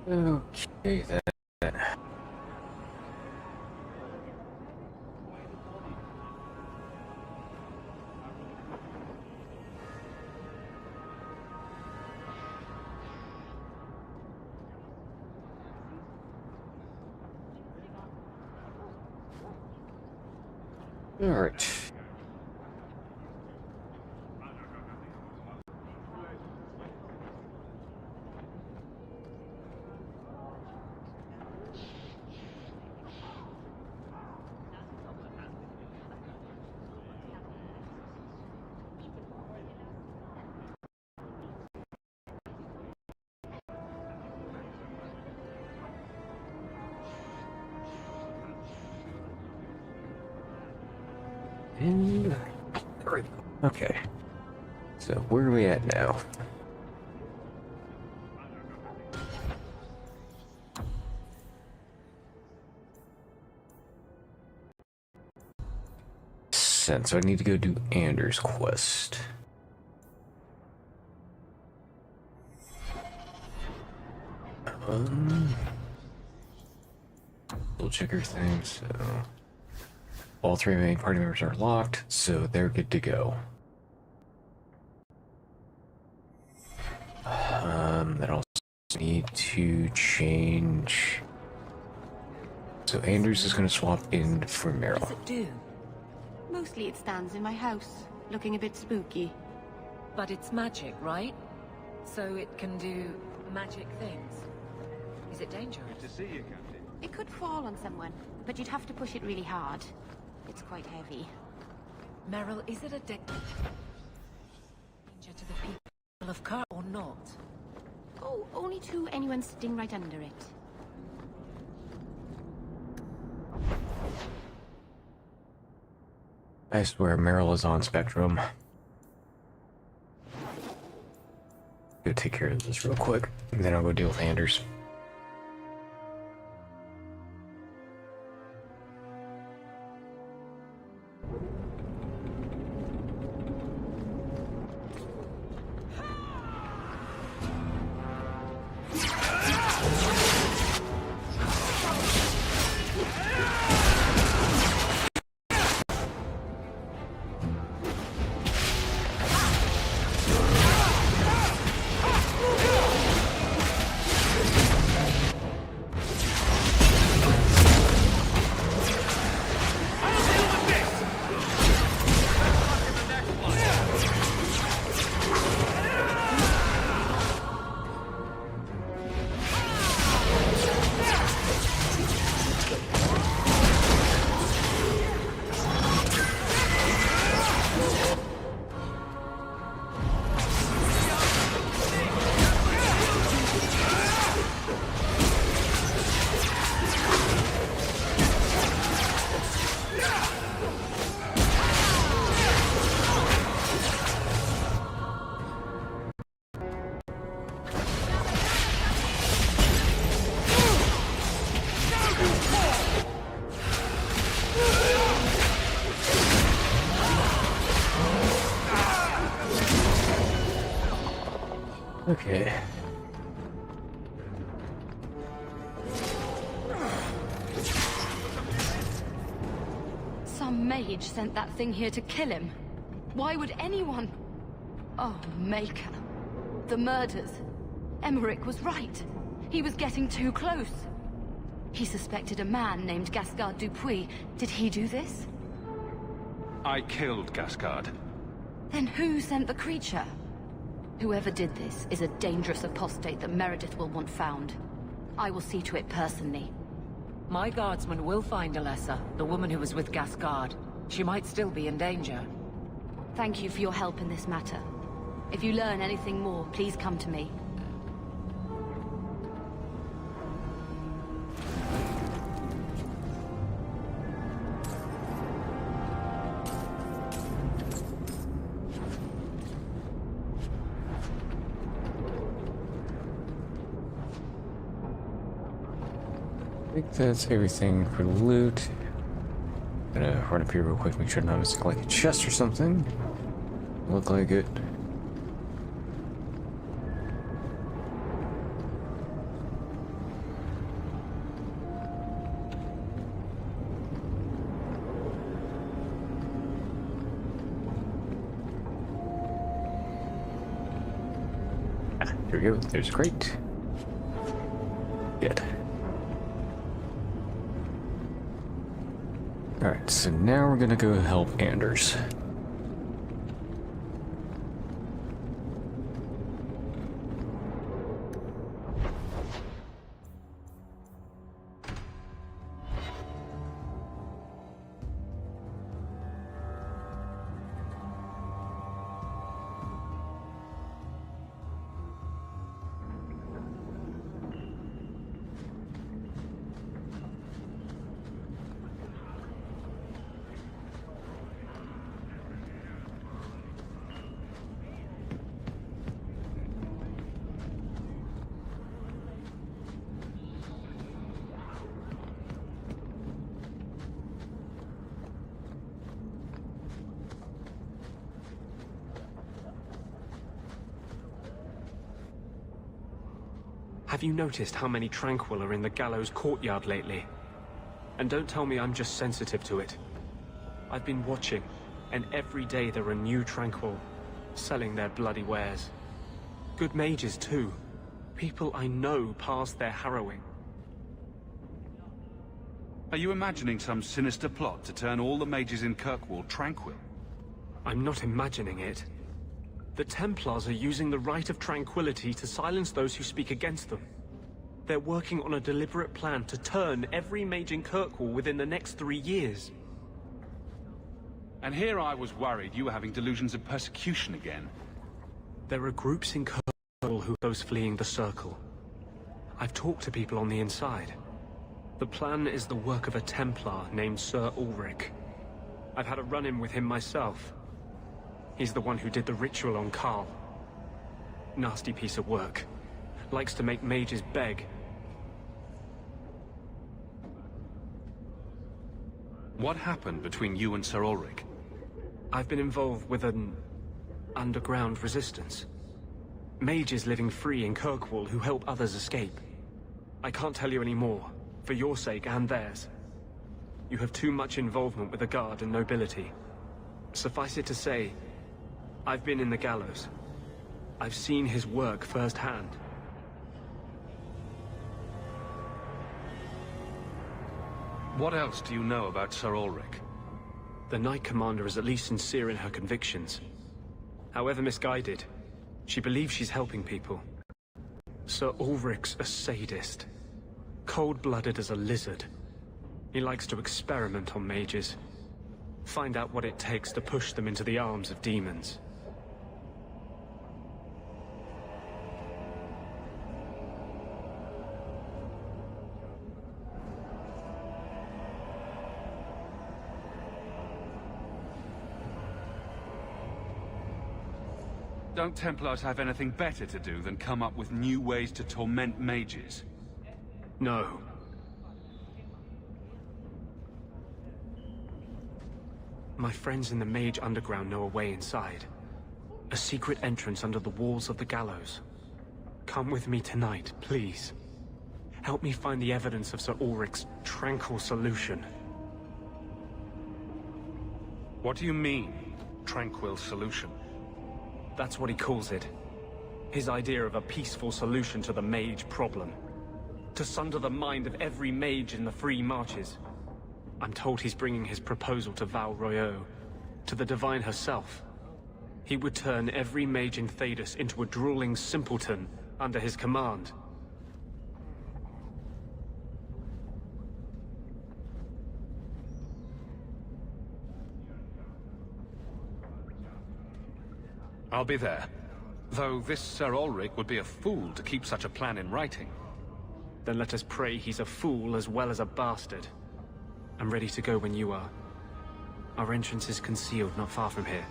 Okay then. All right. And okay. So where are we at now? So I need to go do Anders' quest. We'll check everything. So all three main party members are locked, so they're good to go. That also need to change. So Anders is going to swap in for Meryl. What does it do? Mostly it stands in my house, looking a bit spooky. But it's magic, right? So it can do magic things. Is it dangerous? Good to see you, Captain. It could fall on someone, but you'd have to push it really hard. It's quite heavy. Meryl, is it a danger to the people of Car or not? Oh, only to anyone sitting right under it. I swear Meryl is on Spectrum. Go take care of this real quick, and then I'll go deal with Anders. Okay. Some mage sent that thing here to kill him. Why would anyone... Oh, Maker. The murders. Emmerich was right. He was getting too close. He suspected a man named Gascard Dupuis. Did he do this? I killed Gascard. Then who sent the creature? Whoever did this is a dangerous apostate that Meredith will want found. I will see to it personally. My guardsman will find Alessa, the woman who was with Gascard. She might still be in danger. Thank you for your help in this matter. If you learn anything more, please come to me. I think that's everything for the loot. Gonna run up here real quick, make sure I'm not missing like a chest or something. Look like it. There we go. There's a crate. Good. Alright, so now we're gonna go help Anders. Have you noticed how many Tranquil are in the gallows courtyard lately? And don't tell me I'm just sensitive to it. I've been watching, and every day there are new Tranquil, selling their bloody wares. Good mages too. People I know past their harrowing. Are you imagining some sinister plot to turn all the mages in Kirkwall Tranquil? I'm not imagining it. The Templars are using the right of tranquility to silence those who speak against them. They're working on a deliberate plan to turn every mage in Kirkwall within the next 3 years. And here I was worried you were having delusions of persecution again. There are groups in Kirkwall who are those fleeing the Circle. I've talked to people on the inside. The plan is the work of a Templar named Sir Ulrich. I've had a run-in with him myself. He's the one who did the ritual on Karl. Nasty piece of work. Likes to make mages beg. What happened between you and Sir Ulrich? I've been involved with an underground resistance. Mages living free in Kirkwall who help others escape. I can't tell you any more, for your sake and theirs. You have too much involvement with the Guard and nobility. Suffice it to say, I've been in the gallows. I've seen his work firsthand. What else do you know about Sir Ulrich? The Knight Commander is at least sincere in her convictions. However misguided, she believes she's helping people. Sir Ulrich's a sadist. Cold-blooded as a lizard. He likes to experiment on mages. Find out what it takes to push them into the arms of demons. Don't Templars have anything better to do than come up with new ways to torment mages? No. My friends in the Mage Underground know a way inside. A secret entrance under the walls of the gallows. Come with me tonight, please. Help me find the evidence of Sir Ulrich's tranquil solution. What do you mean, tranquil solution? That's what he calls it. His idea of a peaceful solution to the mage problem. To sunder the mind of every mage in the free marches. I'm told he's bringing his proposal to Val Royeaux, to the Divine herself. He would turn every mage in Thedas into a drooling simpleton under his command. I'll be there. Though this Sir Ulrich would be a fool to keep such a plan in writing. Then let us pray he's a fool as well as a bastard. I'm ready to go when you are. Our entrance is concealed not far from here.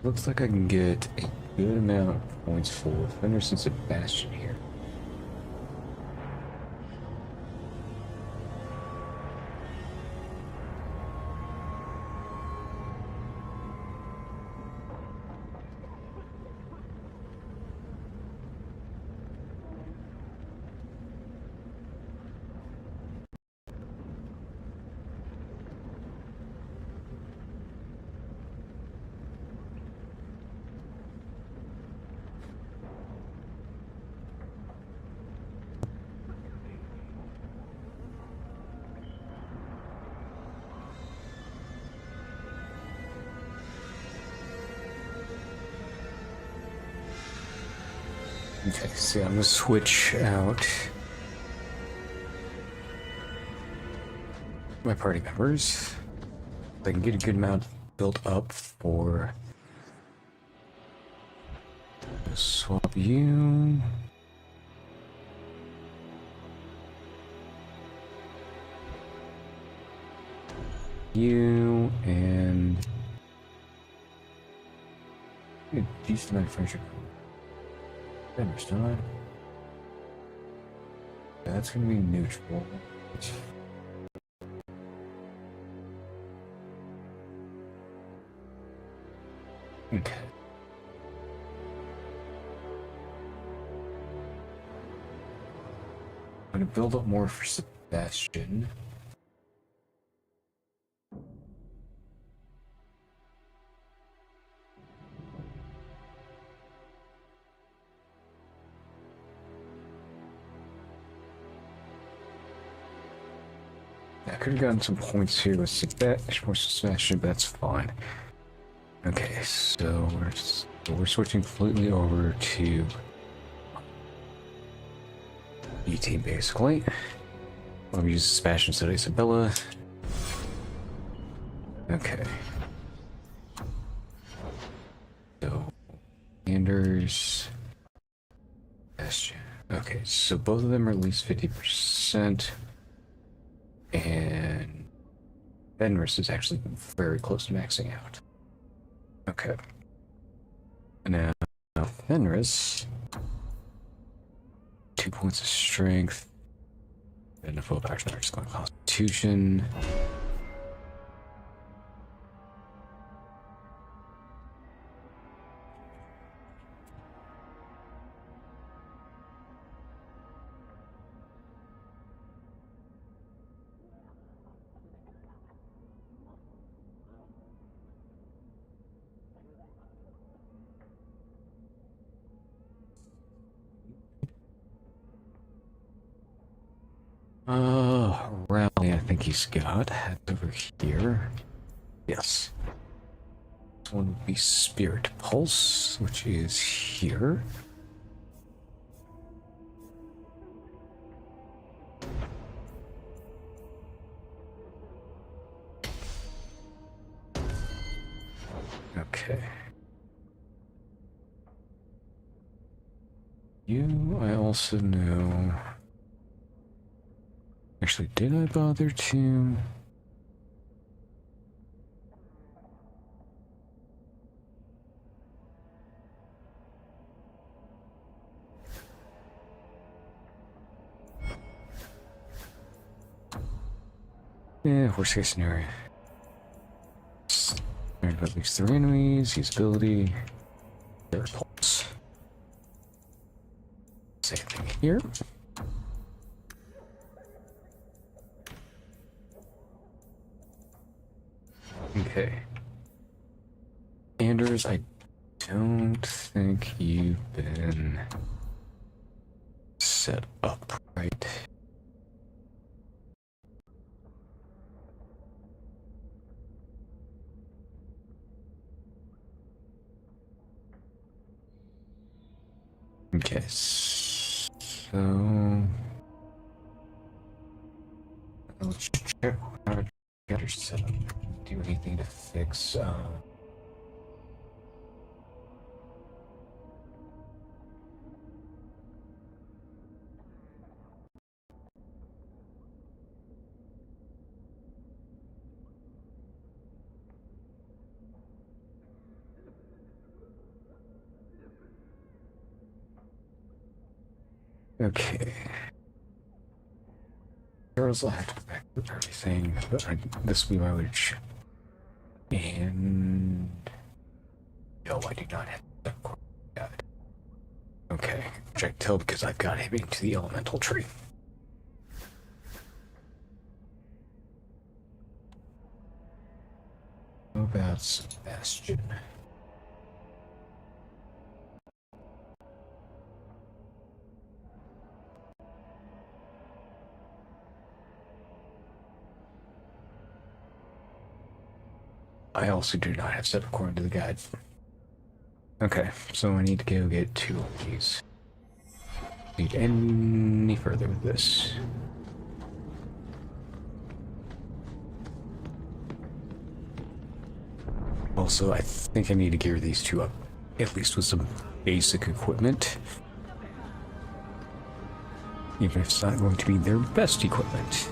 Looks like I can get a good amount of points for Fenris and Sebastian here. Okay, so I'm gonna switch out my party members. I can get a good amount built up for. Swap you. You and a decent amount of friendship. Understand? That's gonna be neutral. Okay. I'm gonna build up more for Sebastian. I could have gotten some points here with Sebastian, but that's fine. Okay, so we're switching completely over to E team basically. I'll use Sebastian instead of Isabella. Okay. So Anders, Sebastian. Okay, so both of them are at least 50%. And Fenris is actually very close to maxing out. Okay. Now, Fenris, 2 points of strength, and a full action is going Constitution. Rally, I think he's got. That's over here. Yes. This one would be Spirit Pulse, which is here. Okay. You, I also know. Actually, did I bother to? Yeah, worst case scenario. At least 3 enemies, use ability. Their pulse. Same thing here. Okay. Anders, I don't think you've been set up right. Okay, so let's check how to get her set up. Do anything to fix Okay. Girls will have to go back to everything, but this will be my witch. And no, I do not have that. Got it. Okay, which I can tell because I've got him into the elemental tree. How about Sebastian? I also do not have set according to the guide. Okay, so I need to go get 2 of these. Need any further with this? Also, I think I need to gear these 2 up, at least with some basic equipment. Even if it's not going to be their best equipment.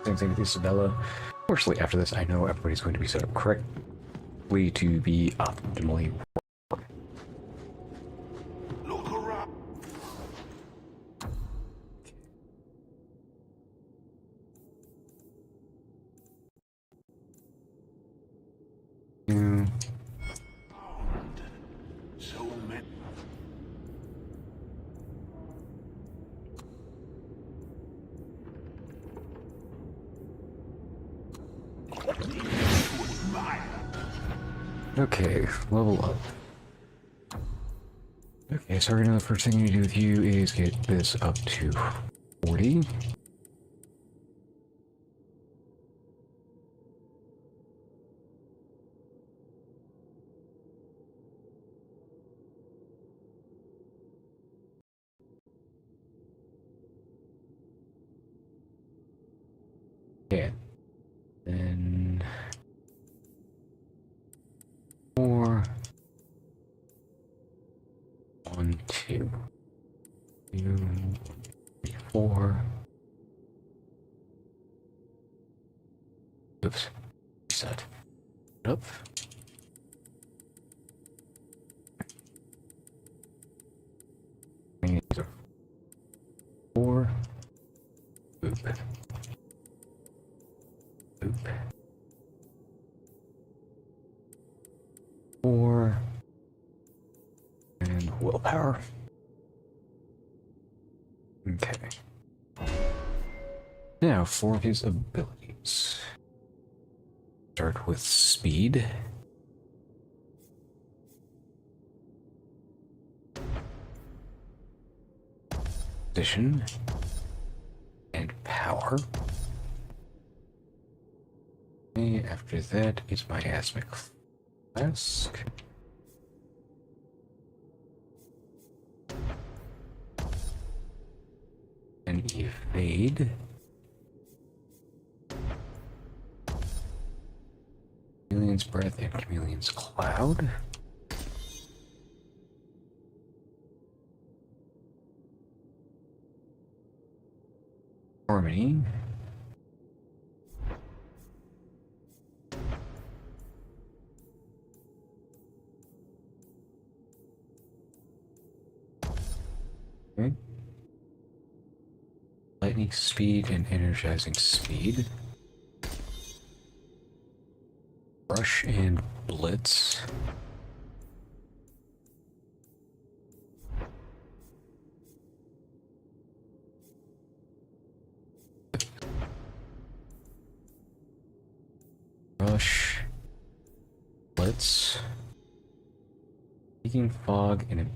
Same thing with Isabella. Fortunately, after this, I know everybody's going to be set up correctly to be optimally. Look around. Yeah. So many. Okay, level up. Okay, so the first thing you need to do with you is get this up to 40. Yeah. Then 4, 1, 2, 2, 3, 4. Oops. Reset. Up. These are 4. Boop. Boop. 4. And willpower. Okay. Now for his abilities. Start with speed. Position. And power. Okay, after that is miasmic flask. And evade. Chameleon's breath and chameleon's cloud. Harmony. Okay. Lightning speed and energizing speed. Rush and blitz. Rush. Blitz. Speaking fog and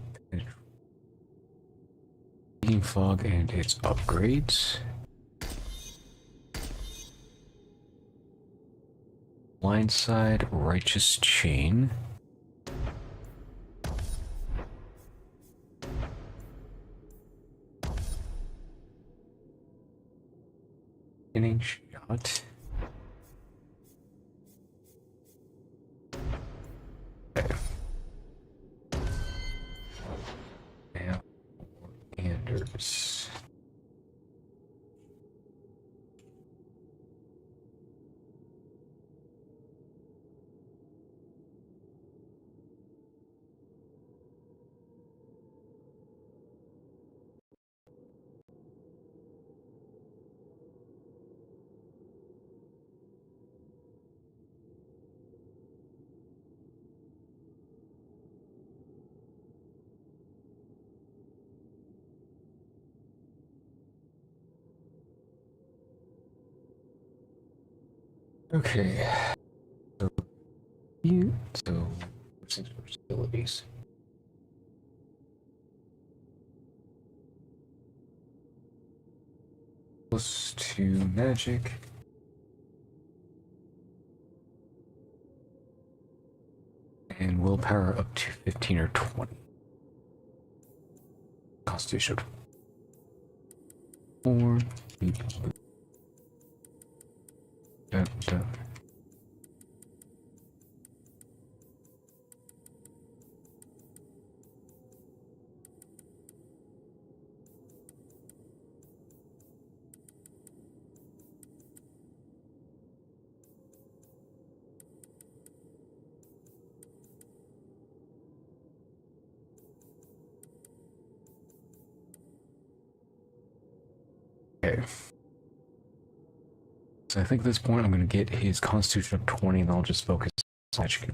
fog and its upgrades. Blindside, righteous chain. Inning shot. Okay. Now, Anders. Okay. So you abilities. Plus 2 magic. And willpower up to 15 or 20. Constitution. 4. Dun, dun. Okay. So I think at this point I'm going to get his Constitution up 20 and I'll just focus on magic.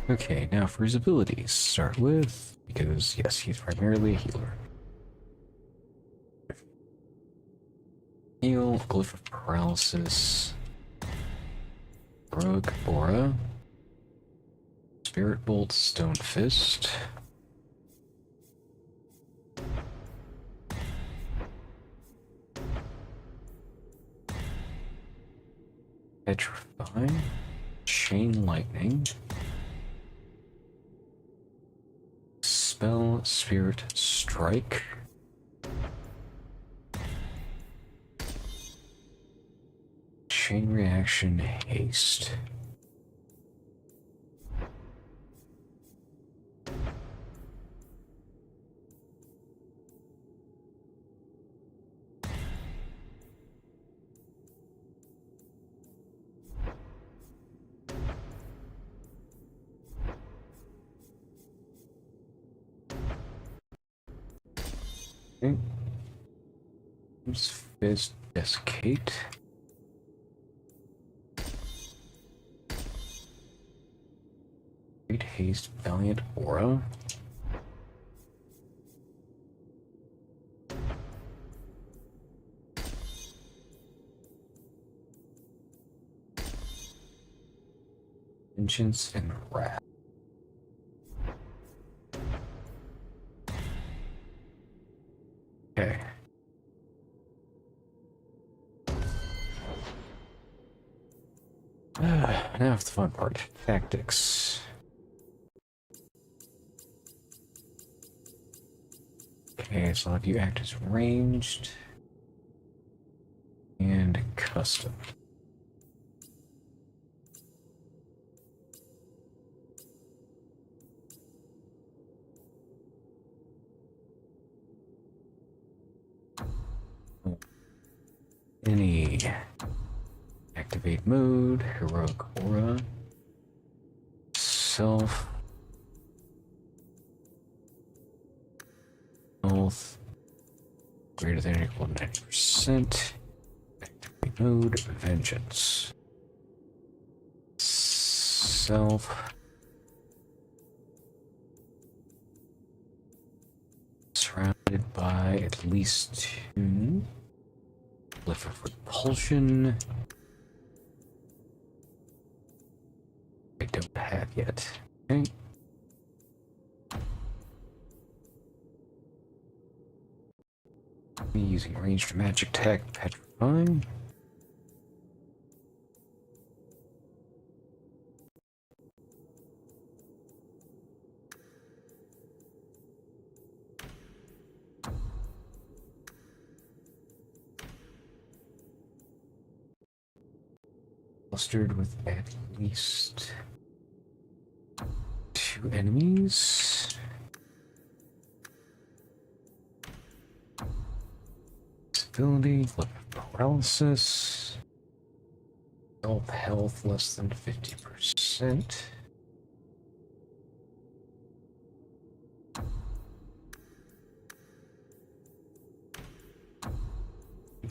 Okay, now for his abilities. Start with, because yes, he's primarily a healer. Heal, Glyph of Paralysis, Rogue Aura, Spirit Bolt, Stone Fist, Petrify, Chain Lightning, Spell, Spirit, Strike, Chain Reaction, Haste. Okay. Fist, Desiccate. Great Haste, Valiant Aura. Vengeance and Wrath. Okay. Now for the fun part. Tactics. Okay, so I'll have you act as ranged and custom. Any activate mode, heroic aura, self, health, greater than or equal to 90%, activate mode, vengeance, self, surrounded by at least 2. Glyph of Repulsion. I don't have yet. Okay. Me using ranged magic tech, Petrifying. Clustered with at least 2 enemies. Ability, paralysis. Self health less than 50%.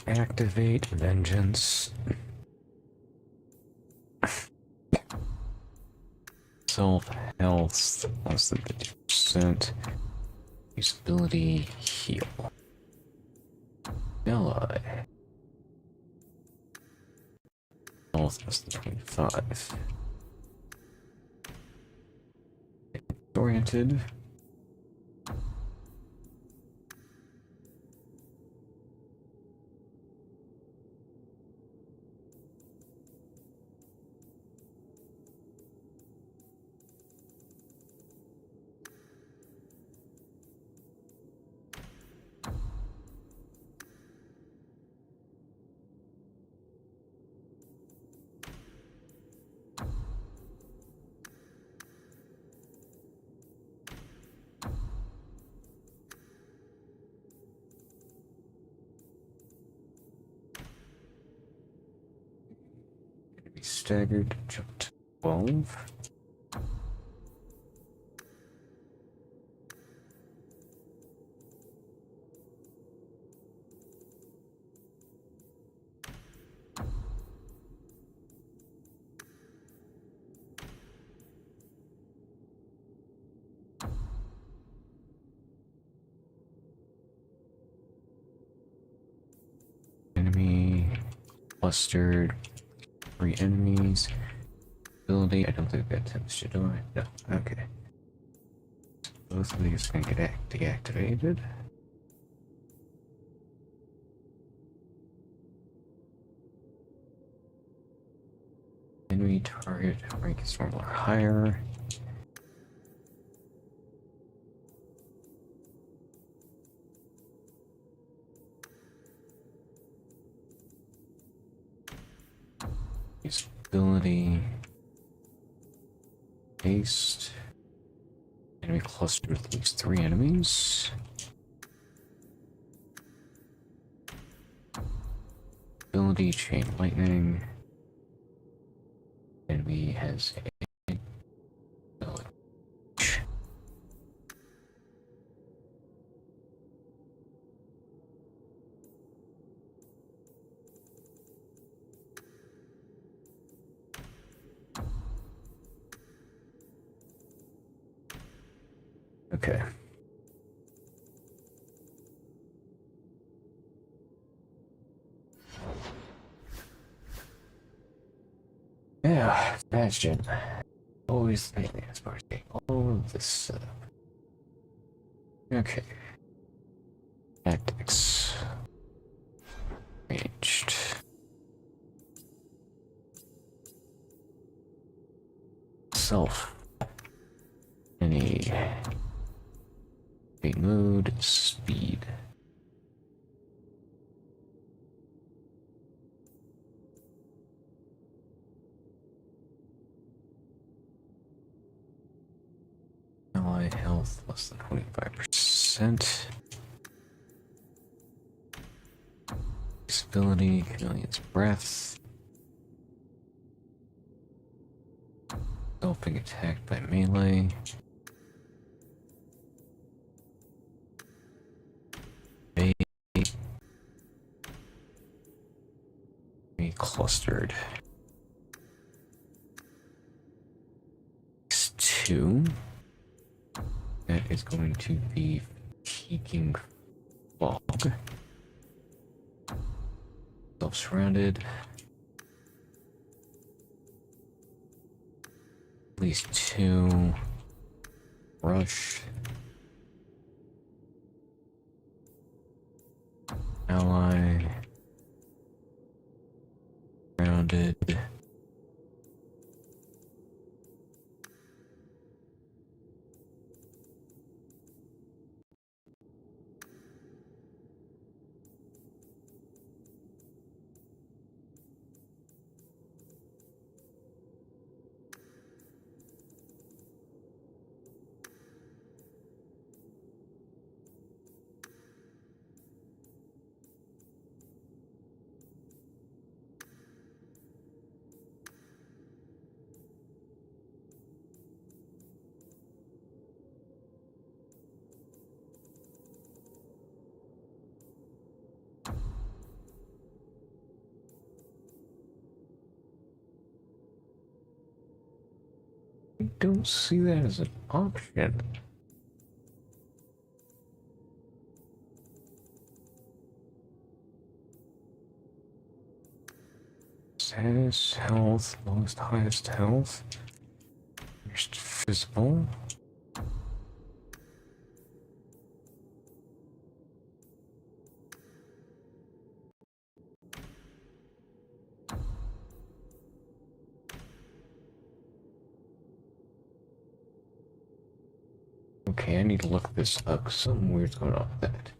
Activate vengeance. Self health less than 50%. Usability heal. Ally. health less than 25. Oriented. Be staggered, jump to 12. Enemy clustered. 3 enemies. Ability. I don't think that attempts to do it. No. Okay. Both of these can get deactivated. Enemy target rank is normal or higher. Use ability. Haste. Enemy clustered with at least 3 enemies. Ability chain lightning. Enemy has a ability. Okay. Yeah, Bastion. Always thinking as far as getting all of this set up. Okay. Tactics. Ranged. Self. Any big mood, speed. Ally health less than 25%. Disability, chameleon's breath. Being attacked by melee. Be clustered. X2. That is going to be peaking fog. Self-surrounded. At least 2. Rush. Ally. Grounded. I don't see that as an option. Status, health, lowest, highest health. Just visible. Okay, I need to look this up 'cause something weird's going on with that.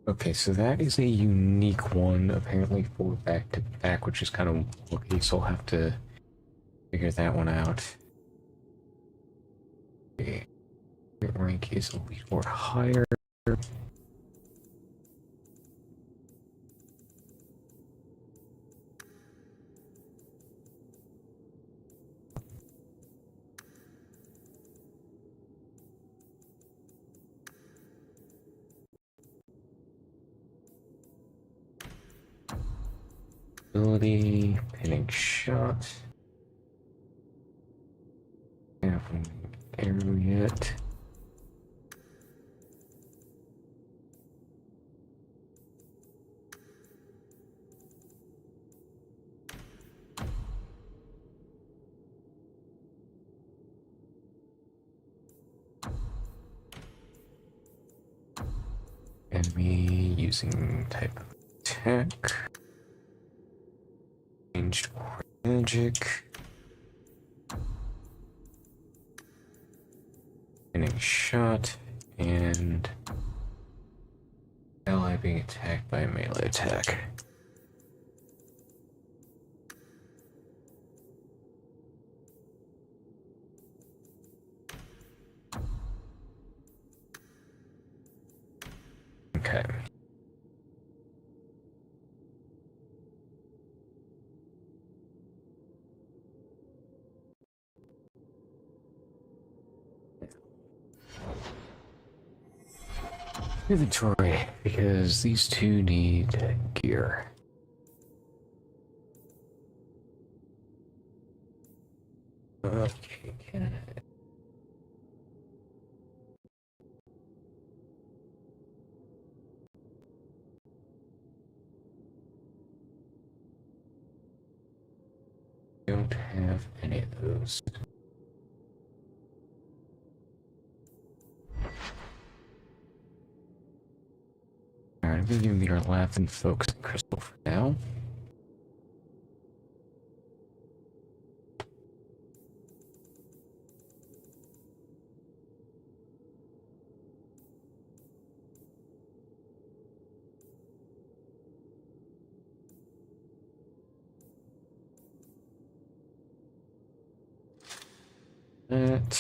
Okay, so that is a unique one, apparently for back to back, which is kind of okay, so I'll have to figure that one out. Okay, rank is elite or higher. Ability, pinning shot. Haven't arrow yet. Enemy using type of attack. Ranged or magic. Pinning shot and ally being attacked by a melee attack. Okay. Inventory, because these two need gear. Okay, can I? Don't have any of those. Alright, I'm gonna give me our lath and focus crystal for now. That.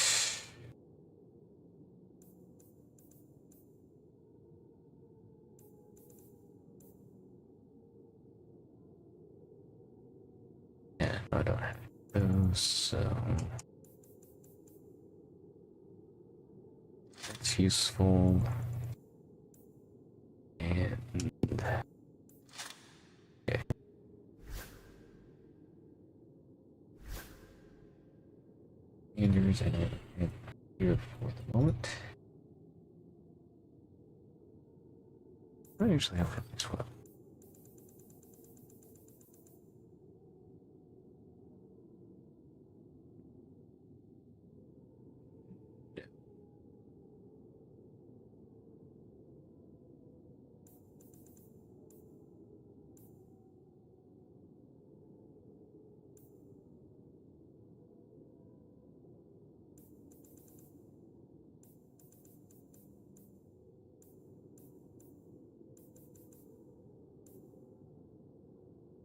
Yeah, I don't have those, so that's useful. And okay. Anders and here for the moment. I usually have this one.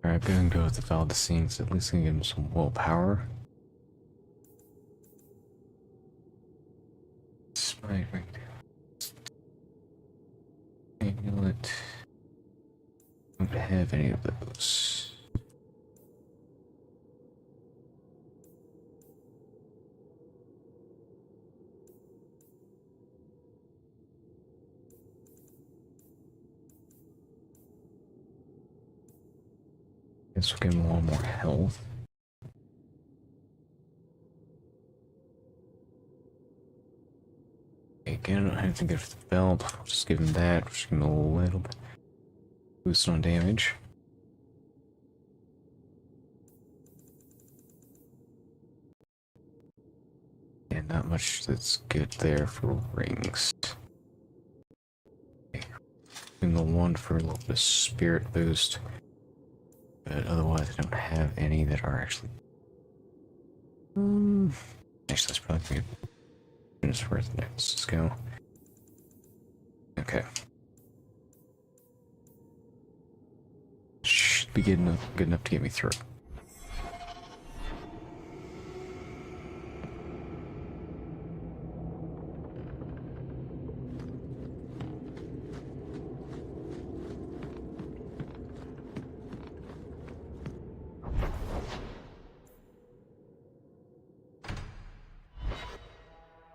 Alright, I'm gonna go with the Valdecines, at least gonna give him some willpower. Right. Amulet. Don't have any of those. Guess we'll give him a little more health. Again, I don't have to get the belt. I'll just give him that. Just give him a little bit boost on damage. And not much that's good there for rings. Okay. And the one for a little bit of spirit boost. But otherwise, I don't have any that are actually. Actually, that's probably good. It's worth it. Let's go. Okay. Should be good enough to get me through.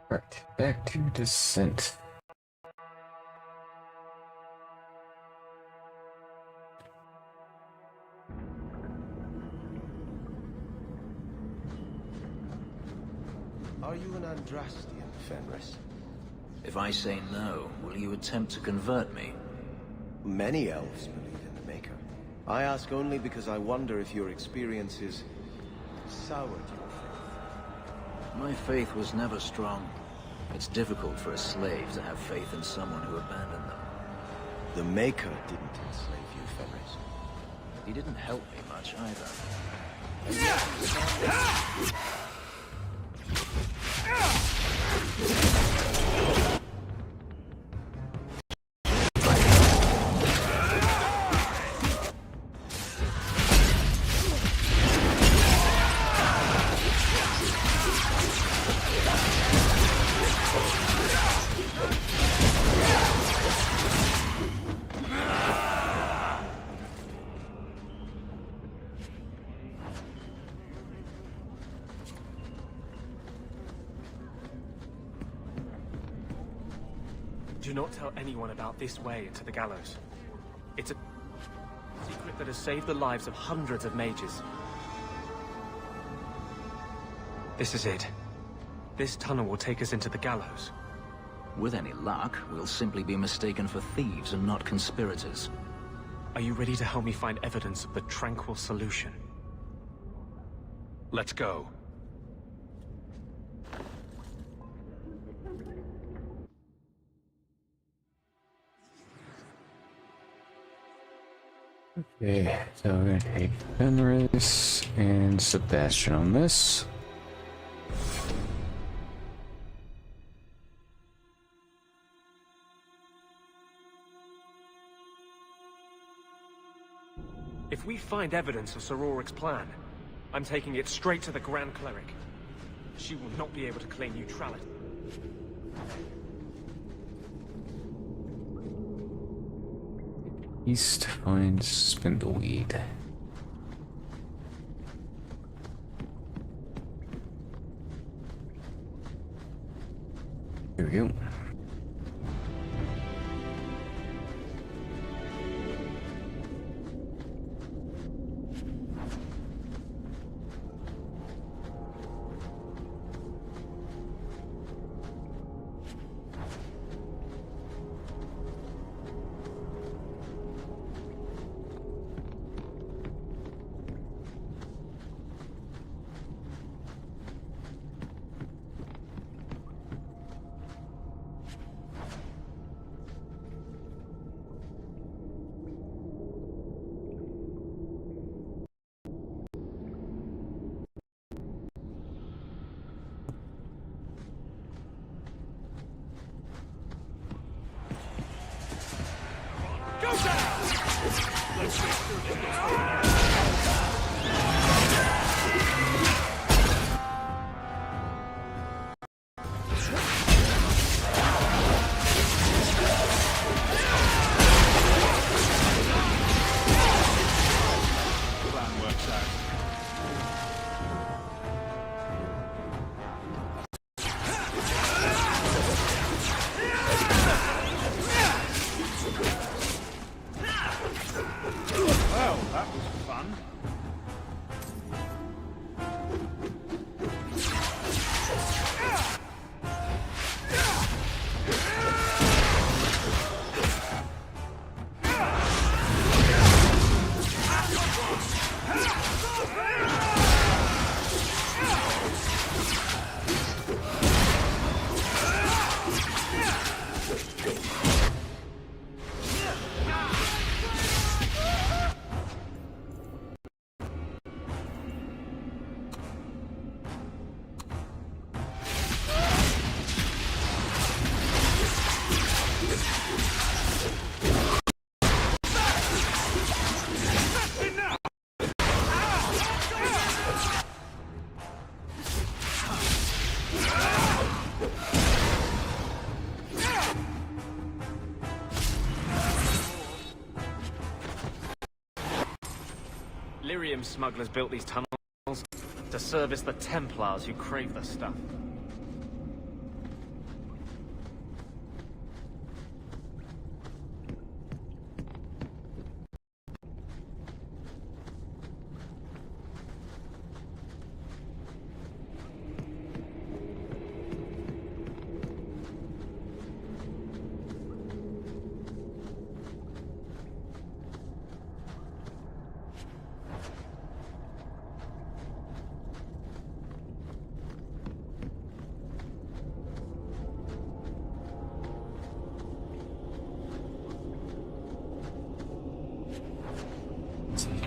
Right, back to descent. Are you an Andrastian, Fenris? If I say no, will you attempt to convert me? Many elves believe in the Maker. I ask only because I wonder if your experiences soured your faith. My faith was never strong. It's difficult for a slave to have faith in someone who abandoned them. The Maker didn't enslave you, Fenris. He didn't help me much either. Do not tell anyone about this way into the gallows. It's a secret that has saved the lives of hundreds of mages. This is it. This tunnel will take us into the gallows. With any luck, we'll simply be mistaken for thieves and not conspirators. Are you ready to help me find evidence of the tranquil solution? Let's go. Okay, so we're gonna take Fenris and Sebastian on this. If we find evidence of Sir Ulrich's plan, I'm taking it straight to the Grand Cleric. She will not be able to claim neutrality. East finds Spindleweed. Here we go. opium smugglers built these tunnels to service the Templars who crave the stuff.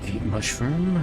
Deep mushroom.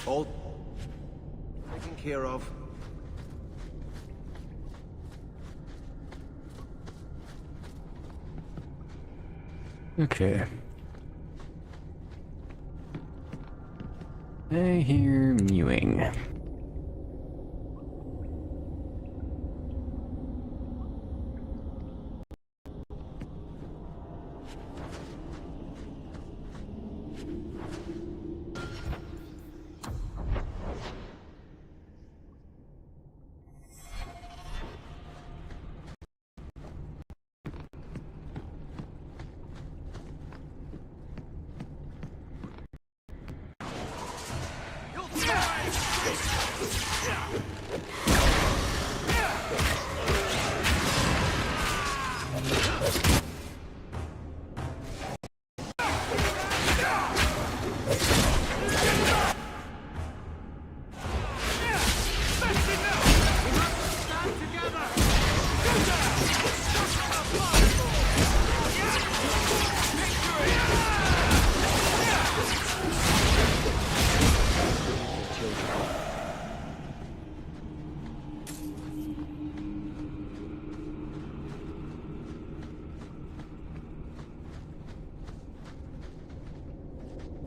All taken care of. Okay. I hear mewing.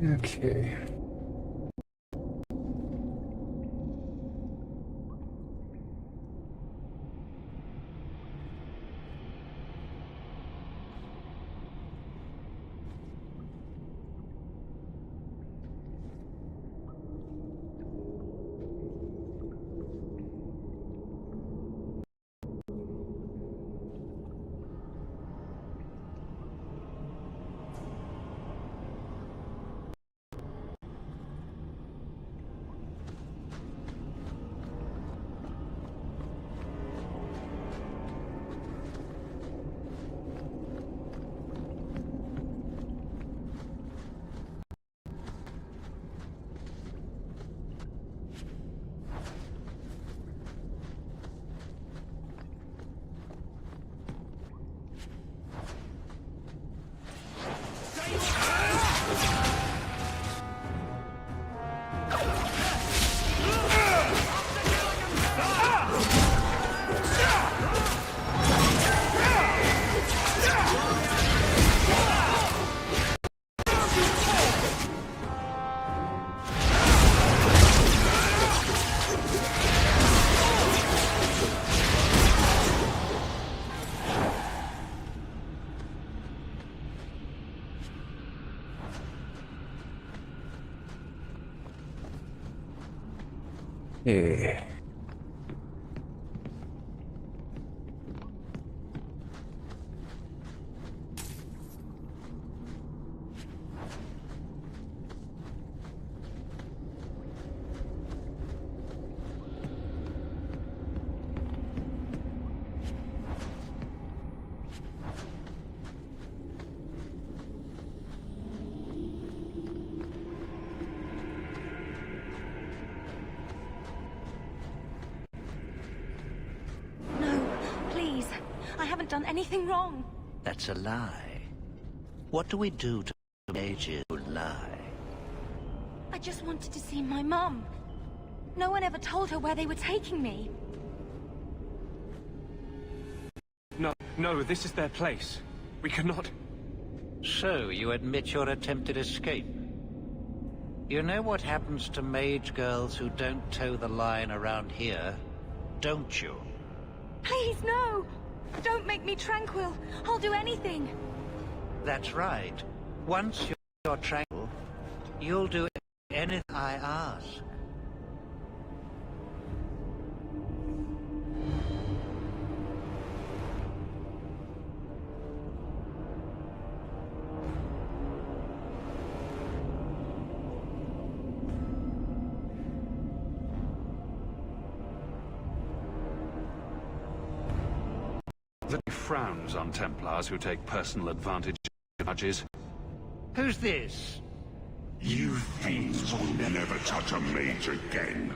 Okay. Hey. haven't done anything wrong. That's a lie. What do we do to mages who lie? I just wanted to see my mum. No one ever told her where they were taking me. No, this is their place. We cannot... So, you admit your attempted escape? You know what happens to mage girls who don't toe the line around here, don't you? Please, no! Don't make me tranquil. I'll do anything. That's right. Once you're tranquil, you'll do anything I ask. That he frowns on Templars who take personal advantage of judges. Who's this? You fiends will never touch a mage again.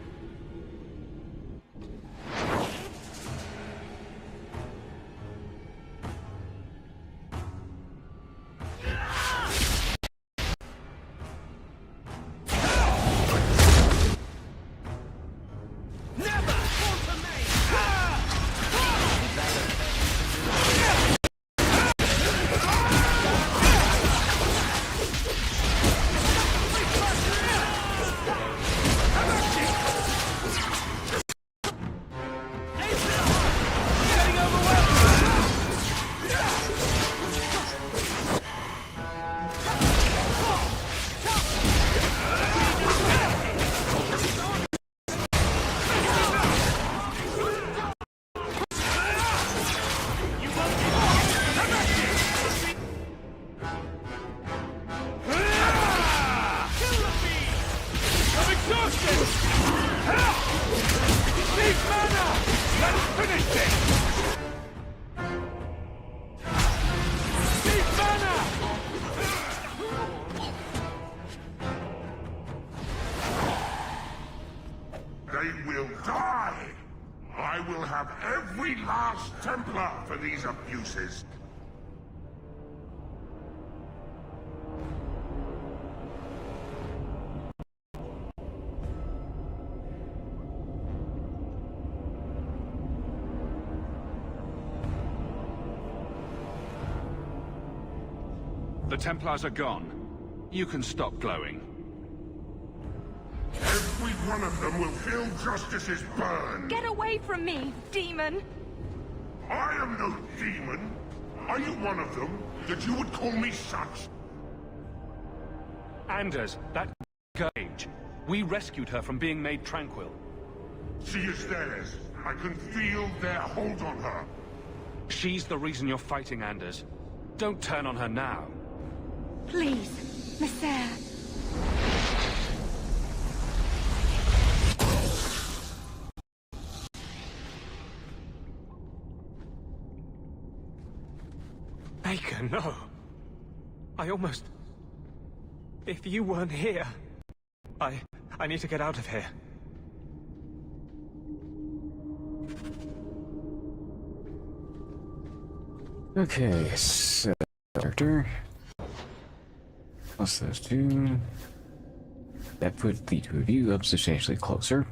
They will die! I will have every last Templar for these abuses. The Templars are gone. You can stop glowing. Every one of them will feel justice's burn. Get away from me, demon! I am no demon. Are you one of them, that you would call me such? Anders, that gauge. We rescued her from being made tranquil. She is theirs. I can feel their hold on her. She's the reason you're fighting, Anders. Don't turn on her now. Please, Messer. Baker, no. I almost... If you weren't here... I need to get out of here. Okay, so character. Plus those two. That put the two of you up substantially closer.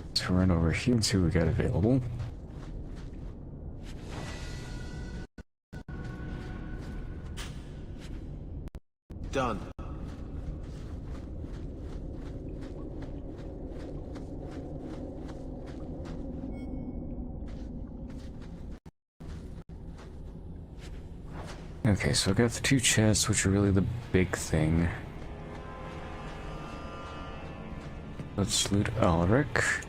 Let's run over here and see what we got available. Done. Okay, so I got the two chests, which are really the big thing. Let's loot Ulrich.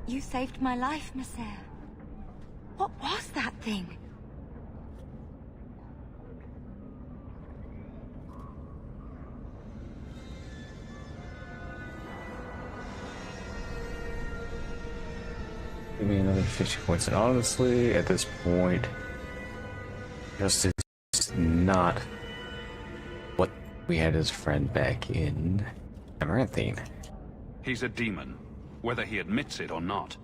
You saved my life, Monsieur. What was that thing? Give me another 50 points, and honestly, at this point, justice is not what we had as a friend back in Amaranthine. He's a demon, whether he admits it or not.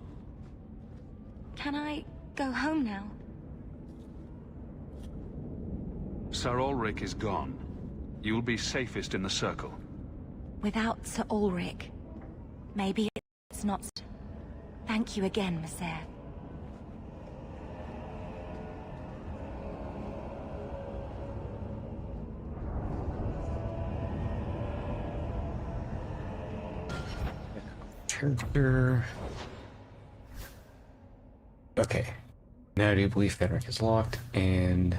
Can I go home now? Sir Ulrich is gone. You'll be safest in the circle. Without Sir Ulrich, maybe it's not... Thank you again, Monsieur. Character. Okay. Now I do believe Fenric is locked, and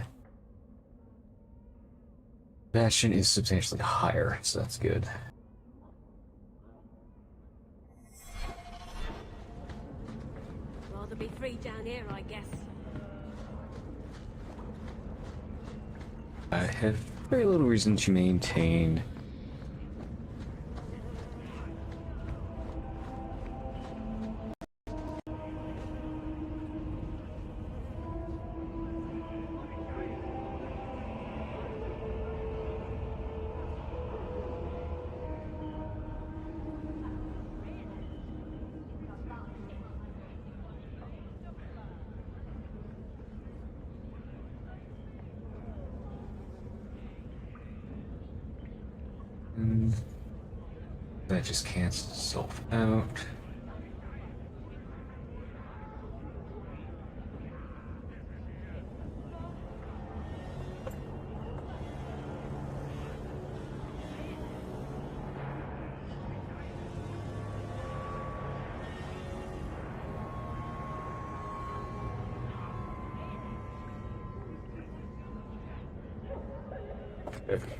Bastion is substantially higher, so that's good. Rather be free down here, I guess. I have very little reason to maintain that just cancels itself out. Okay.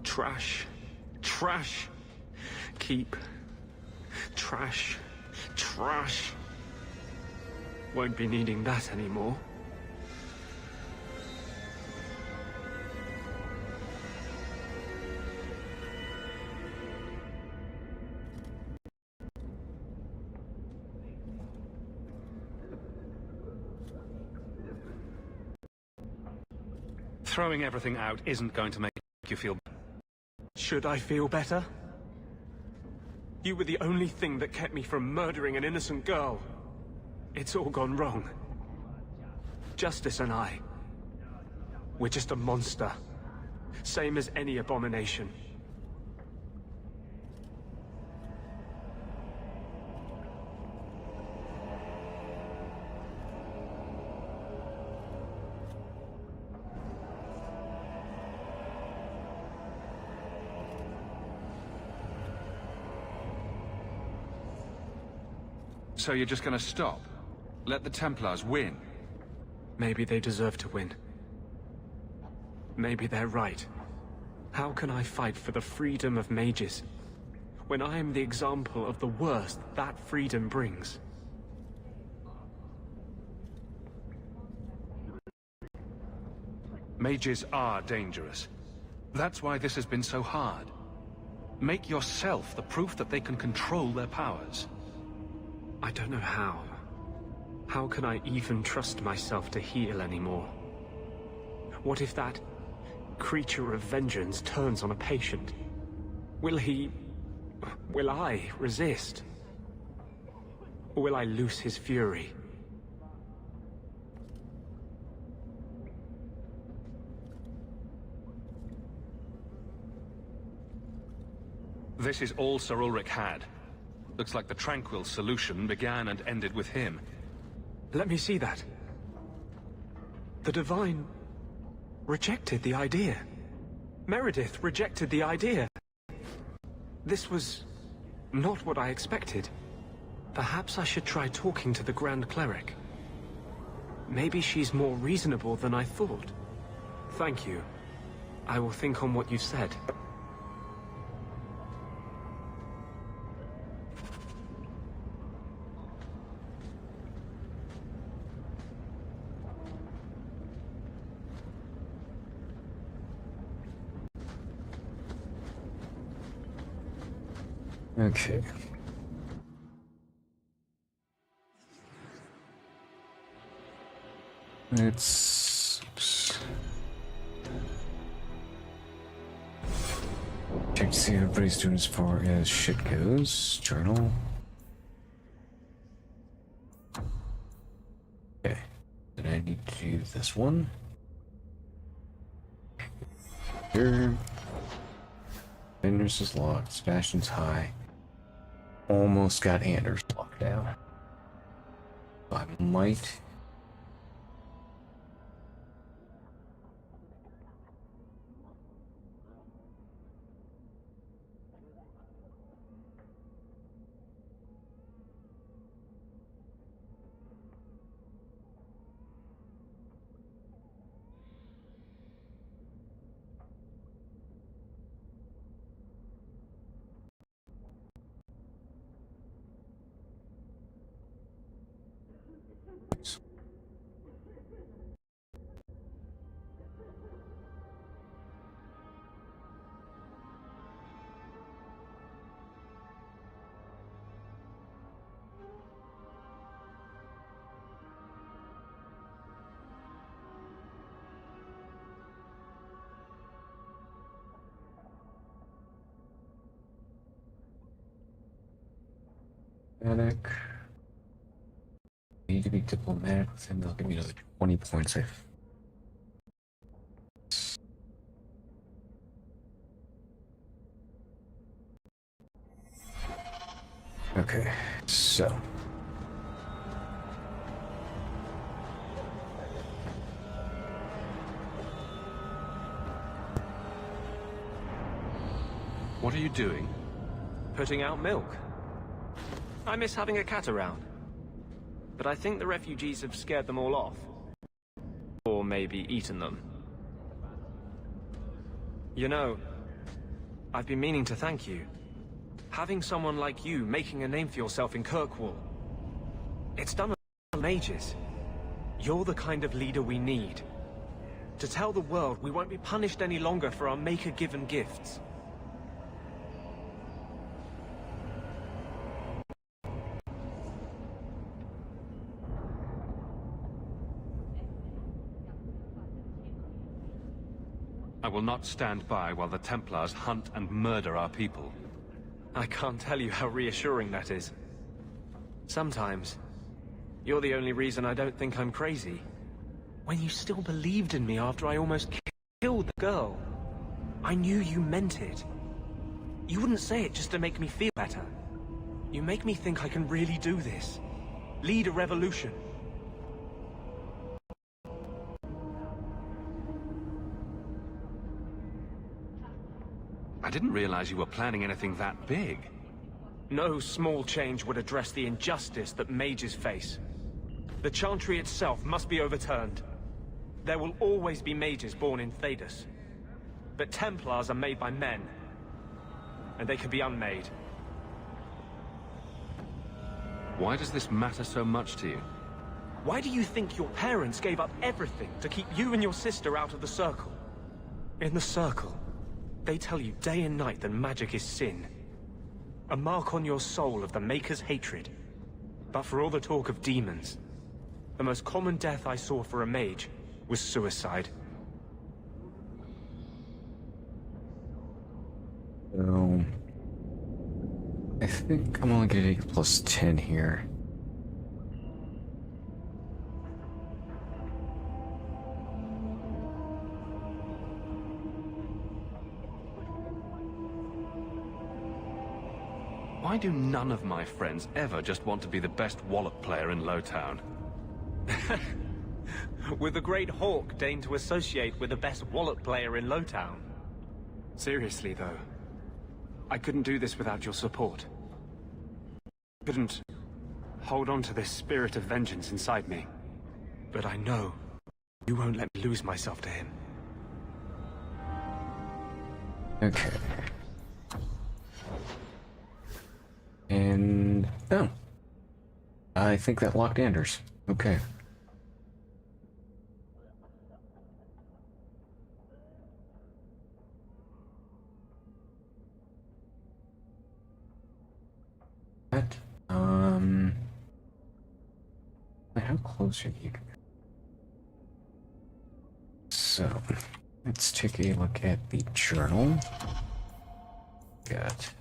Trash. Trash. Keep. Trash. Trash. Won't be needing that anymore. Throwing everything out isn't going to make you feel... Should I feel better? You were the only thing that kept me from murdering an innocent girl. It's all gone wrong. Justice and I, we're just a monster. Same as any abomination. So you're just gonna stop? Let the Templars win? Maybe they deserve to win. Maybe they're right. How can I fight for the freedom of mages, when I am the example of the worst that freedom brings? Mages are dangerous. That's why this has been so hard. Make yourself the proof that they can control their powers. I don't know how. How can I even trust myself to heal anymore? What if that creature of vengeance turns on a patient? Will I resist? Or will I loose his fury? This is all Sir Ulrich had. Looks like the Tranquil solution began and ended with him. Let me see that. The Divine rejected the idea. Meredith rejected the idea. This was not what I expected. Perhaps I should try talking to the Grand Cleric. Maybe she's more reasonable than I thought. Thank you. I will think on what you said. Okay. Let's check to see what everybody's doing as far as shit goes. Journal. Okay. Then I need to do this one. Here. Vendors is locked. Sebastian's high. Almost got Anders locked down. I might. Diplomatic. Need to be diplomatic with him. They'll give me another 20 points. Okay, so. What are you doing? Putting out milk. I miss having a cat around. But I think the refugees have scared them all off. Or maybe eaten them. You know, I've been meaning to thank you. Having someone like you making a name for yourself in Kirkwall. It's done for ages. You're the kind of leader we need. To tell the world we won't be punished any longer for our Maker-given gifts. I will not stand by while the Templars hunt and murder our people. I can't tell you how reassuring that is. Sometimes, you're the only reason I don't think I'm crazy. When you still believed in me after I almost killed the girl, I knew you meant it. You wouldn't say it just to make me feel better. You make me think I can really do this. Lead a revolution. I didn't realize you were planning anything that big. No small change would address the injustice that mages face. The Chantry itself must be overturned. There will always be mages born in Thedas. But Templars are made by men. And they can be unmade. Why does this matter so much to you? Why do you think your parents gave up everything to keep you and your sister out of the Circle? In the Circle, they tell you day and night that magic is sin. A mark on your soul of the Maker's hatred. But for all the talk of demons, the most common death I saw for a mage was suicide. So, I think I'm only gonna take plus 10 here. Why do none of my friends ever just want to be the best Wallop player in Lowtown? With the great Hawk deigned to associate with the best wallet player in Lowtown. Seriously, though, I couldn't do this without your support. Couldn't hold on to this spirit of vengeance inside me. But I know you won't let me lose myself to him. Okay. And... oh. I think that locked Anders. Okay. That, how close are you? So, let's take a look at the journal. Got...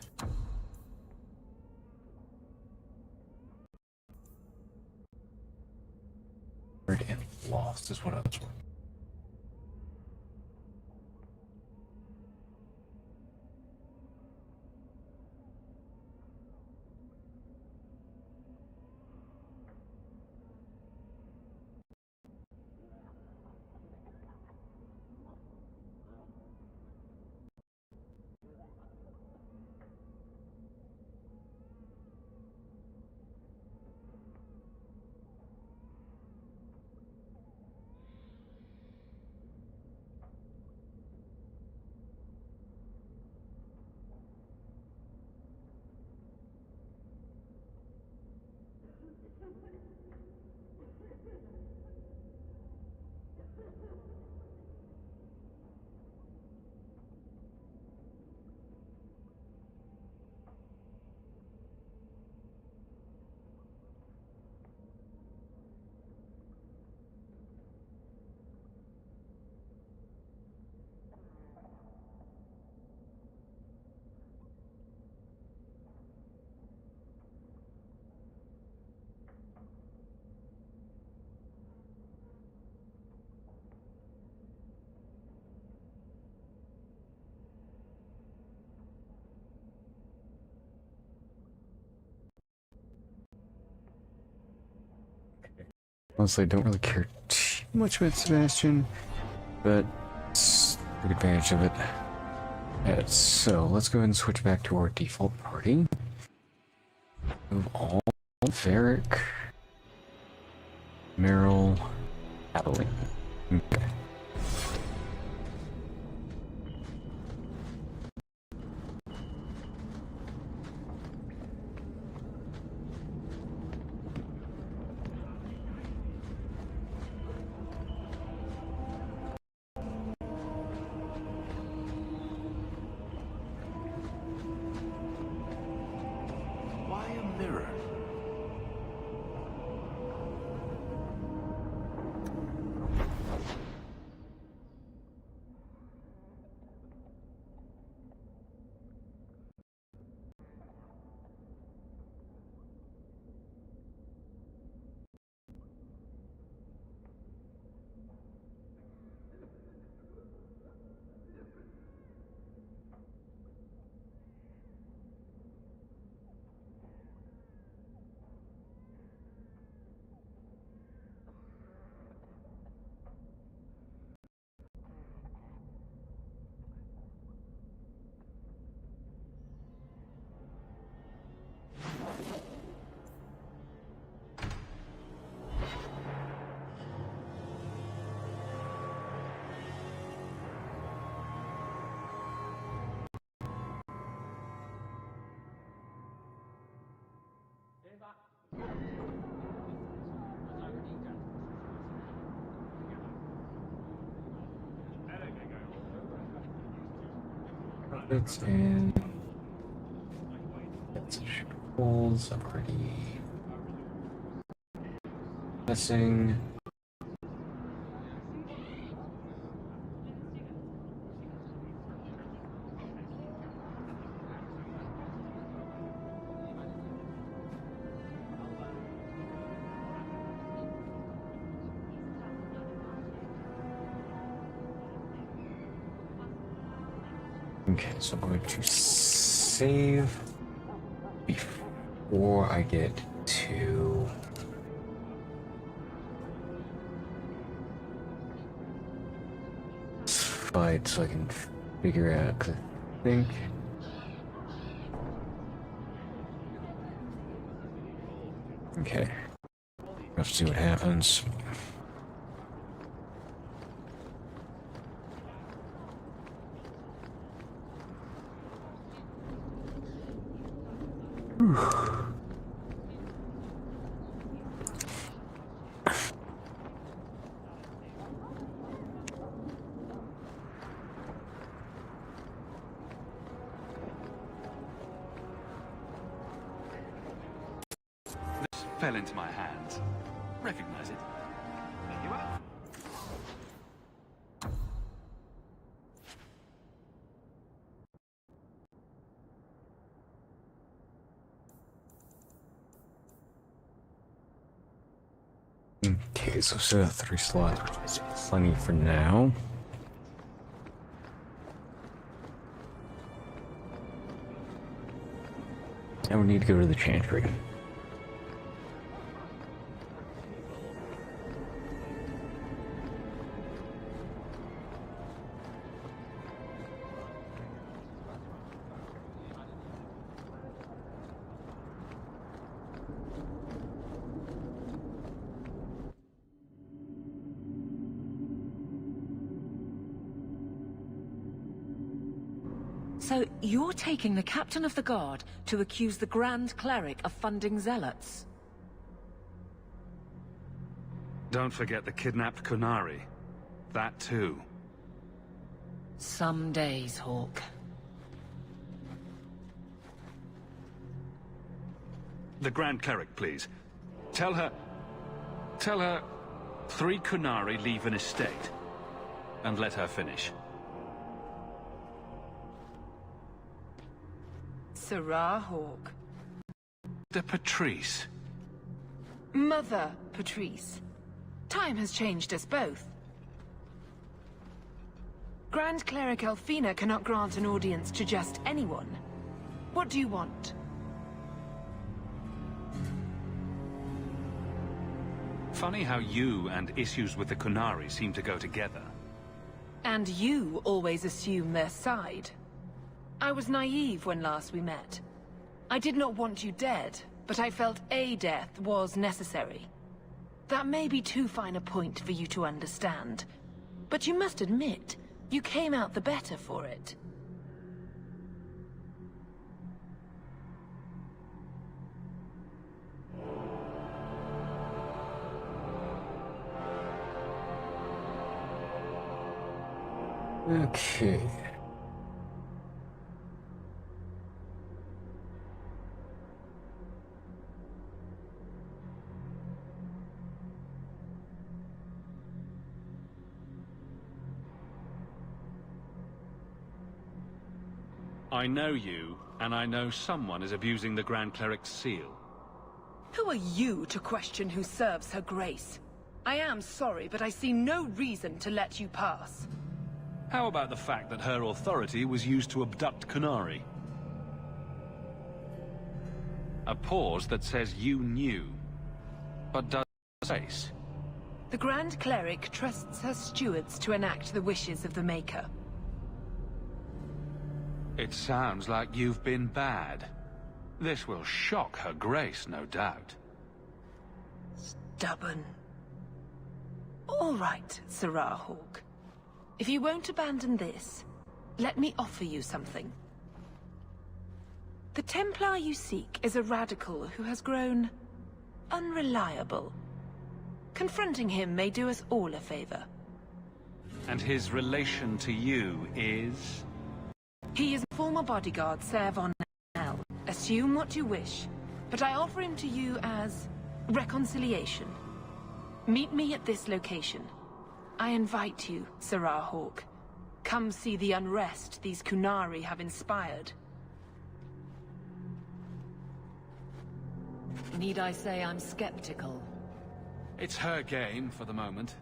and lost is what I was working. Honestly, I don't really care too much about Sebastian, but let's take advantage of it. So, let's go ahead and switch back to our default party. Move all Varric, Meryl, Adeline. Okay. Why a mirror? It's in. It's holes. I'm already missing. Okay, so I'm going to save before I get to fight so I can figure out. 'Cause I think. Okay. Let's see what happens. This fell into my hands. Recognize it? There you are. Okay, so still have 3 slots, which is plenty for now. And we need to go to the chantry. So you're taking the captain of the guard to accuse the Grand Cleric of funding zealots? Don't forget the kidnapped Kunari. That too. Some days, Hawk. The Grand Cleric, please. Tell her 3 Kunari leave an estate. And let her finish. Sarah Hawk. The Patrice. Mother Patrice. Time has changed us both. Grand Cleric Elfina cannot grant an audience to just anyone. What do you want? Funny how you and issues with the Kunari seem to go together. And you always assume their side. I was naive when last we met. I did not want you dead, but I felt a death was necessary. That may be too fine a point for you to understand, but you must admit, you came out the better for it. Okay. I know you, and I know someone is abusing the Grand Cleric's seal. Who are you to question who serves her grace? I am sorry, but I see no reason to let you pass. How about the fact that her authority was used to abduct Kunari? A pause that says you knew, but does face. The Grand Cleric trusts her stewards to enact the wishes of the Maker. It sounds like you've been bad. This will shock her grace, no doubt. Stubborn. All right, Sarah Hawk. If you won't abandon this, let me offer you something. The Templar you seek is a radical who has grown unreliable. Confronting him may do us all a favor. And his relation to you is? He is a former bodyguard, Ser Von Nell. Assume what you wish, but I offer him to you as reconciliation. Meet me at this location. I invite you, Sarah Hawk. Come see the unrest these Kunari have inspired. Need I say I'm skeptical? It's her game for the moment.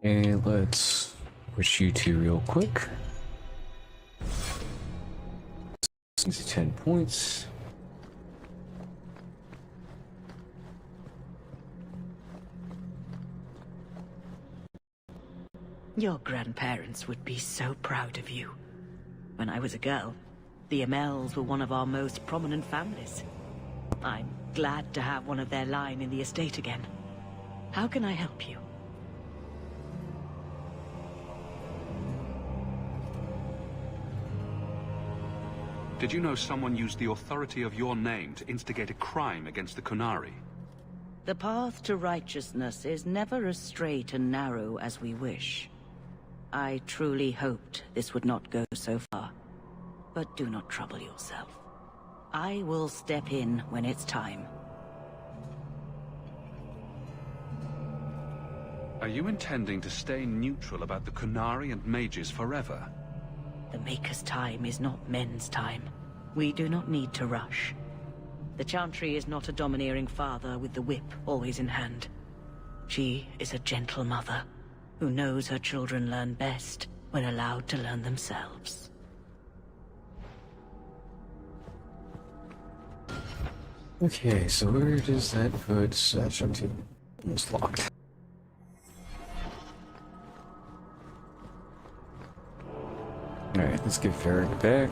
And let's switch you two real quick. 10 points. Your grandparents would be so proud of you. When I was a girl, the Amels were one of our most prominent families. I'm glad to have one of their line in the estate again. How can I help you? Did you know someone used the authority of your name to instigate a crime against the Qunari? The path to righteousness is never as straight and narrow as we wish. I truly hoped this would not go so far. But do not trouble yourself. I will step in when it's time. Are you intending to stay neutral about the Qunari and mages forever? The Maker's time is not men's time. We do not need to rush. The Chantry is not a domineering father with the whip always in hand. She is a gentle mother who knows her children learn best when allowed to learn themselves. Okay, so where does that put Session 2? It's locked. Alright, let's get Varric back.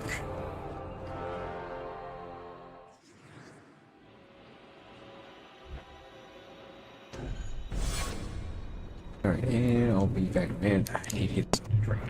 Alright, and I'll be back, man. I need to get some drink.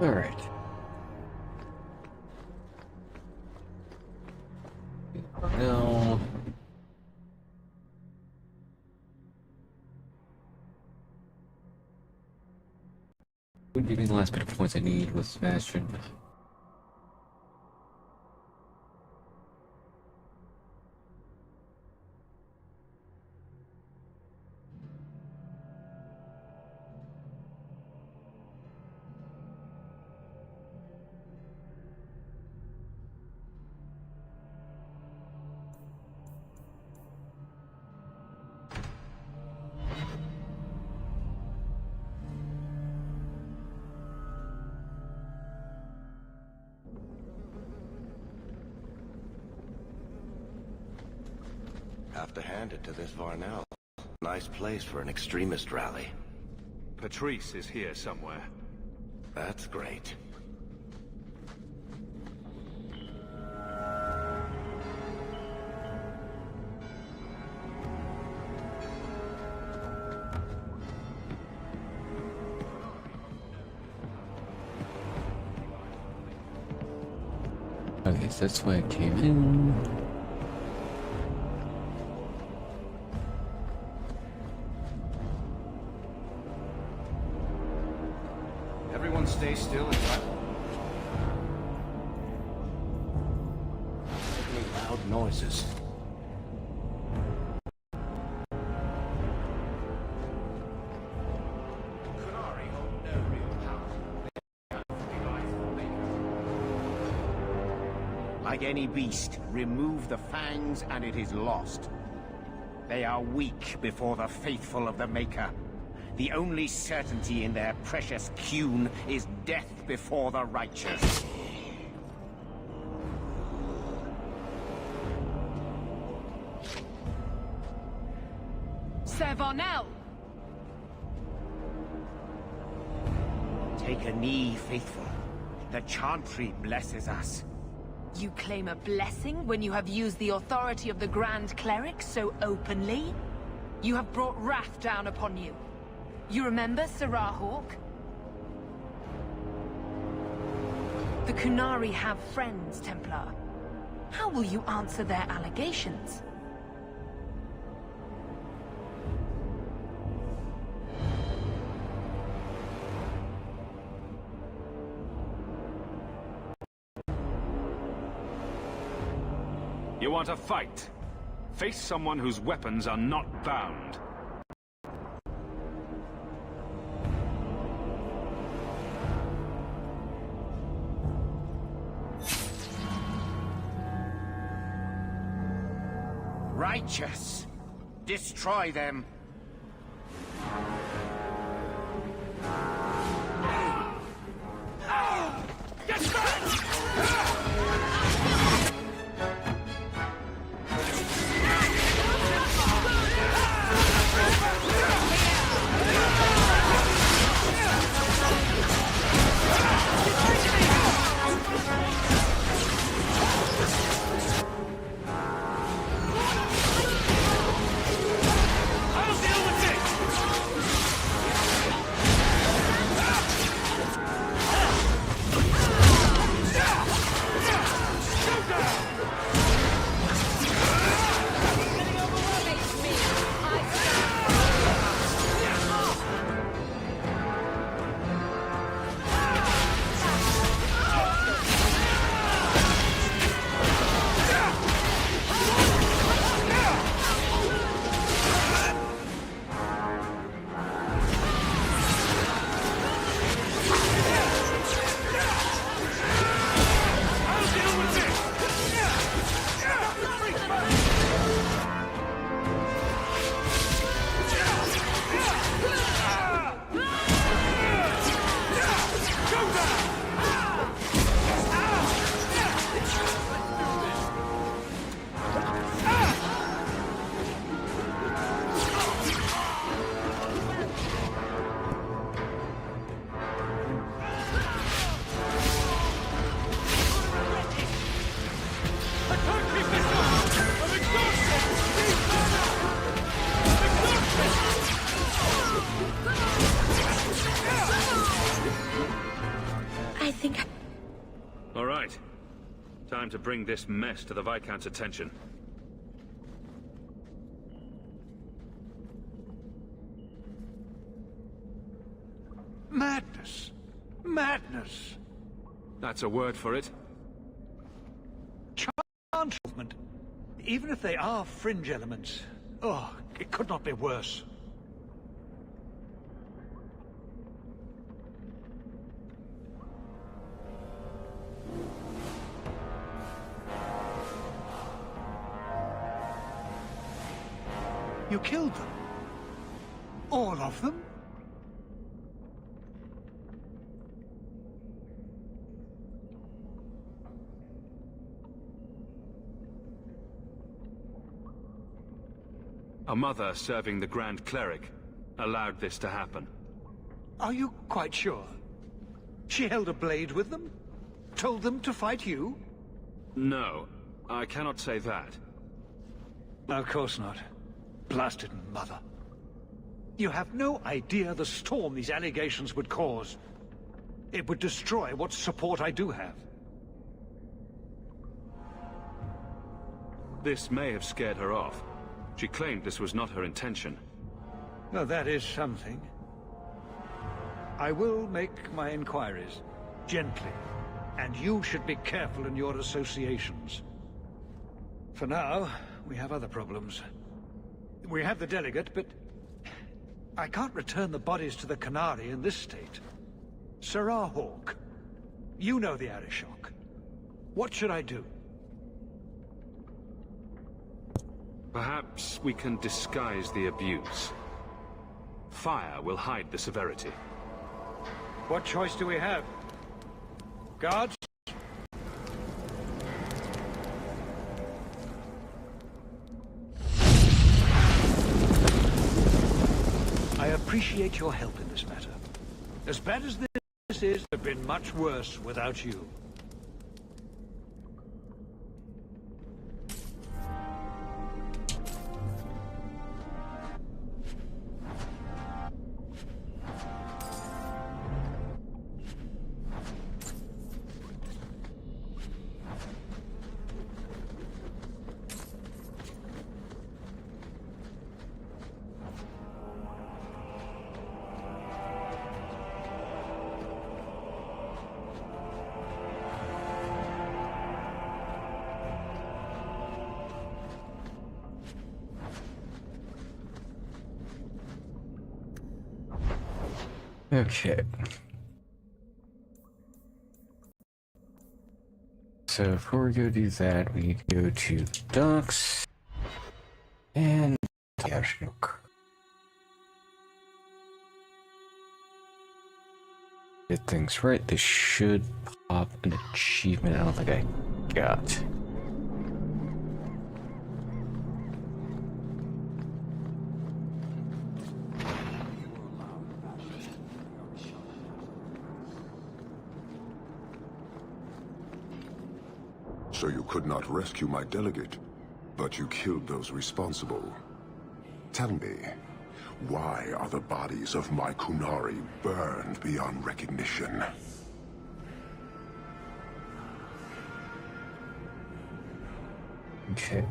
Alright. Now... would give me the last bit of points I need with Sebastian. Have to hand it to this Varnell. Nice place for an extremist rally. Patrice is here somewhere. That's great. Okay, so that's why I came in. Everyone stay still and try. Making loud noises. Like any beast, remove the fangs and it is lost. They are weak before the faithful of the Maker. The only certainty in their precious Qun is death before the righteous. Sir Varnell! Take a knee, faithful. The Chantry blesses us. You claim a blessing when you have used the authority of the Grand Cleric so openly? You have brought wrath down upon you. You remember Sarah Hawk? The Qunari have friends, Templar. How will you answer their allegations? You want a fight? Face someone whose weapons are not bound. Righteous! Destroy them! Get back! All right. Time to bring this mess to the Viscount's attention. Madness! Madness! That's a word for it. Chant movement. Even if they are fringe elements, oh, it could not be worse. You killed them? All of them? A mother serving the Grand Cleric allowed this to happen. Are you quite sure? She held a blade with them? Told them to fight you? No, I cannot say that. Of course not. Blasted mother. You have no idea the storm these allegations would cause. It would destroy what support I do have. This may have scared her off. She claimed this was not her intention. Well, that is something. I will make my inquiries, gently, and you should be careful in your associations. For now, we have other problems. We have the delegate, but I can't return the bodies to the Qunari in this state. Sarah Hawk, you know the Arishok. What should I do? Perhaps we can disguise the abuse. Fire will hide the severity. What choice do we have? Guards? I appreciate your help in this matter. As bad as this is, it would have been much worse without you. Okay. So before we go do that, we need to go to docks and get things right. This should pop an achievement. I don't think I got. So you could not rescue my delegate, but you killed those responsible. Tell me, why are the bodies of my Kunari burned beyond recognition? Okay.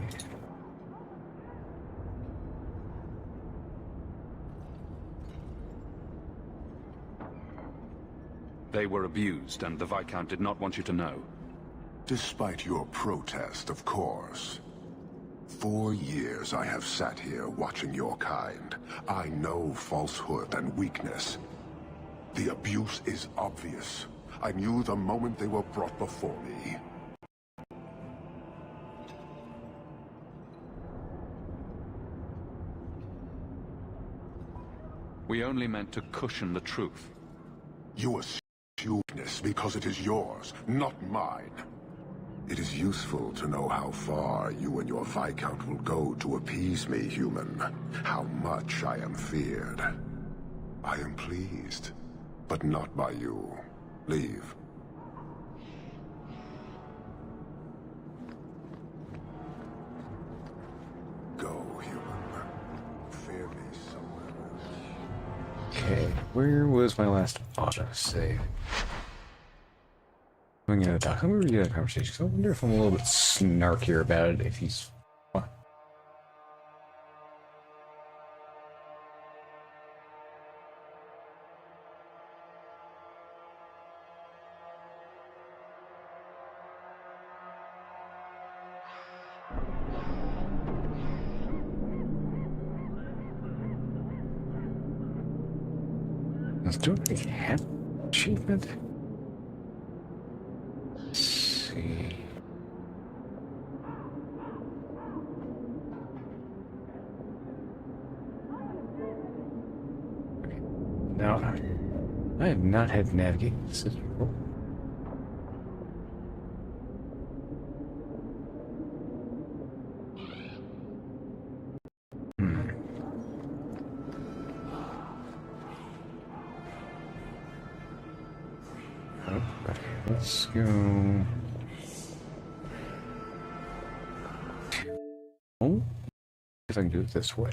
They were abused, and the Viscount did not want you to know. Despite your protest, of course. 4 years I have sat here watching your kind. I know falsehood and weakness. The abuse is obvious. I knew the moment they were brought before me. We only meant to cushion the truth. You assume weakness because it is yours, not mine. It is useful to know how far you and your Viscount will go to appease me, human. How much I am feared. I am pleased, but not by you. Leave. Go, human. Fear me somewhere else. Okay, where was my last autosave? I'm gonna talk. I'm gonna redo that conversation because I wonder if I'm a little bit snarkier about it if he's. What? Do I have achievement? Let's see. Okay. No, I have not had to navigate this before. Let's go. Oh, if I can do it this way.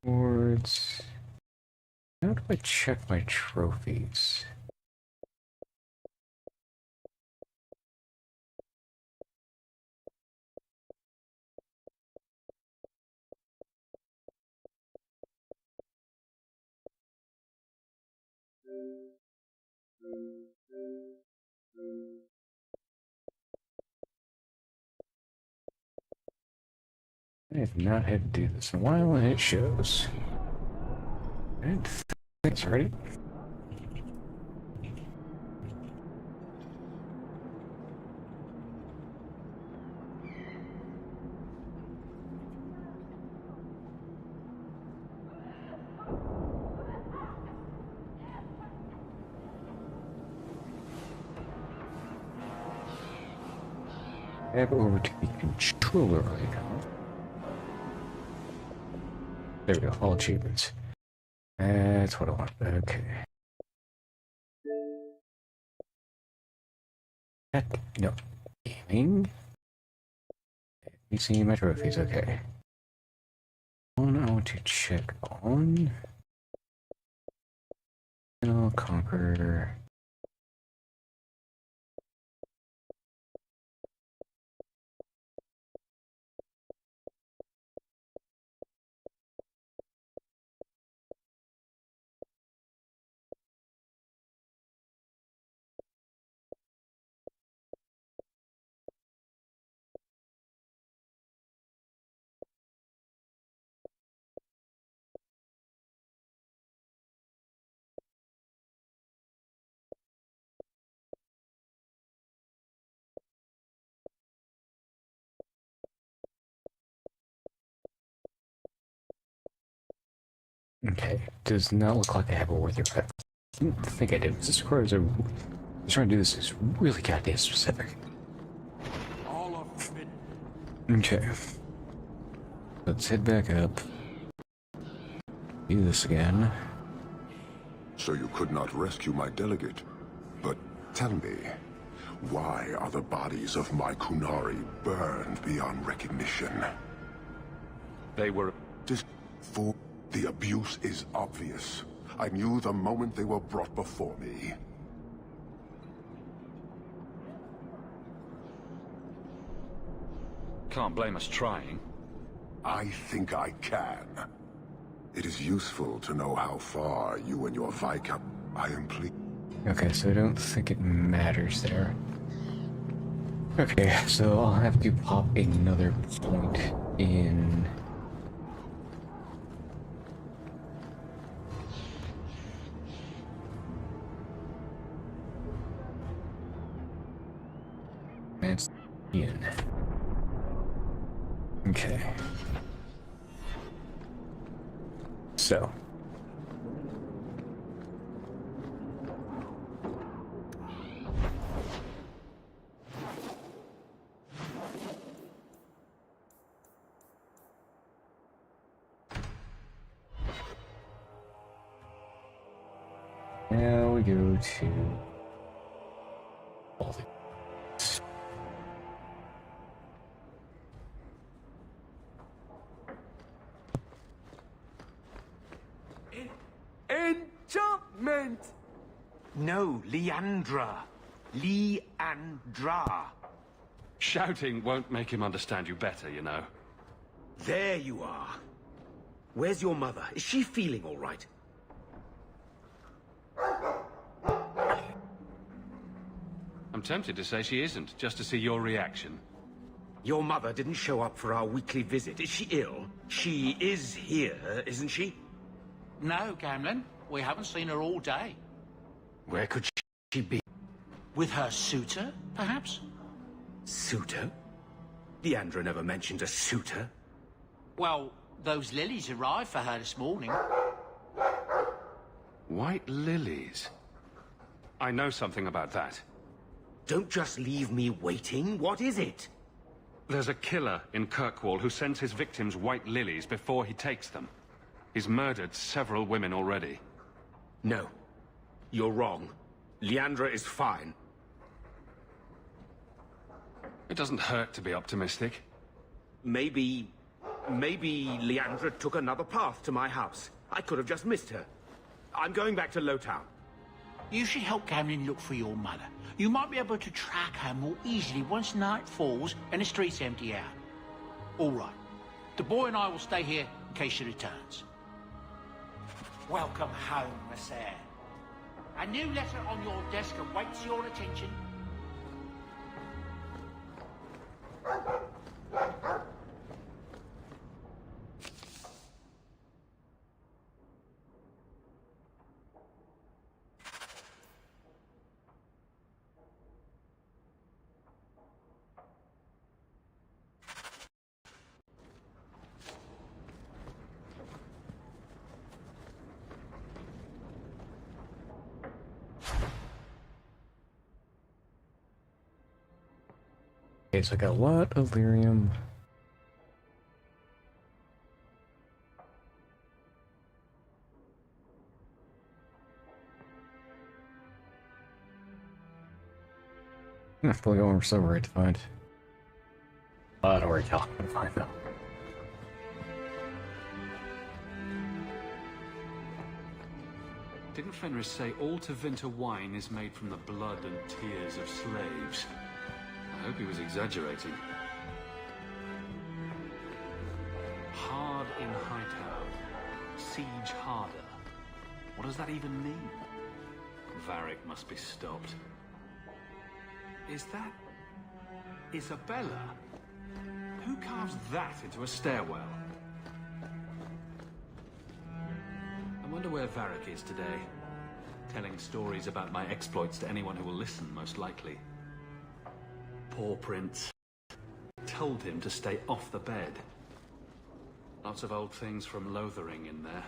Boards. How do I check my trophies? I have not had to do this in a while, and it shows. And thanks, ready? Tab over to the controller icon. There we go, all achievements. That's what I want. Okay. No. Gaming. You see my trophies, okay. One I want to check on. I'll conquer. Okay, does not look like I have a worthy rep. I didn't think I did. This requires a. Trying to do this is really goddamn specific. Okay. Let's head back up. Do this again. So you could not rescue my delegate. But tell me, why are the bodies of my Kunari burned beyond recognition? They were... For the abuse is obvious. I knew the moment they were brought before me. Can't blame us trying. I think I can. It is useful to know how far you and your Viscount... I am pleased. Okay, so I don't think it matters there. Okay, so I'll have to pop another point in... That's in. Okay. So. Now we go to all the Enchantment! No, Leandra. Leandra. Shouting won't make him understand you better, you know. There you are. Where's your mother? Is she feeling all right? I'm tempted to say she isn't, just to see your reaction. Your mother didn't show up for our weekly visit. Is she ill? She is here, isn't she? No, Gamlin. We haven't seen her all day. Where could she be? With her suitor, perhaps? Suitor? Leandra never mentioned a suitor. Well, those lilies arrived for her this morning. White lilies? I know something about that. Don't just leave me waiting. What is it? There's a killer in Kirkwall who sends his victims white lilies before he takes them. He's murdered several women already. No. You're wrong. Leandra is fine. It doesn't hurt to be optimistic. Maybe Leandra took another path to my house. I could have just missed her. I'm going back to Lowtown. You should help Gamlin look for your mother. You might be able to track her more easily once night falls and the streets empty out. All right. The boy and I will stay here in case she returns. Welcome home, Miss Eyre. A new letter on your desk awaits your attention. Okay, so I got a lot of lyrium. I feel like I'm so right to find. I don't worry, Cal. I'm fine though. Didn't Fenris say all Tevinter wine is made from the blood and tears of slaves? I hope he was exaggerating. Hard in Hightown. Siege harder. What does that even mean? Varric must be stopped. Is that... Isabella? Who carves that into a stairwell? I wonder where Varric is today. Telling stories about my exploits to anyone who will listen, most likely. Poor Prince. Told him to stay off the bed. Lots of old things from Lothering in there.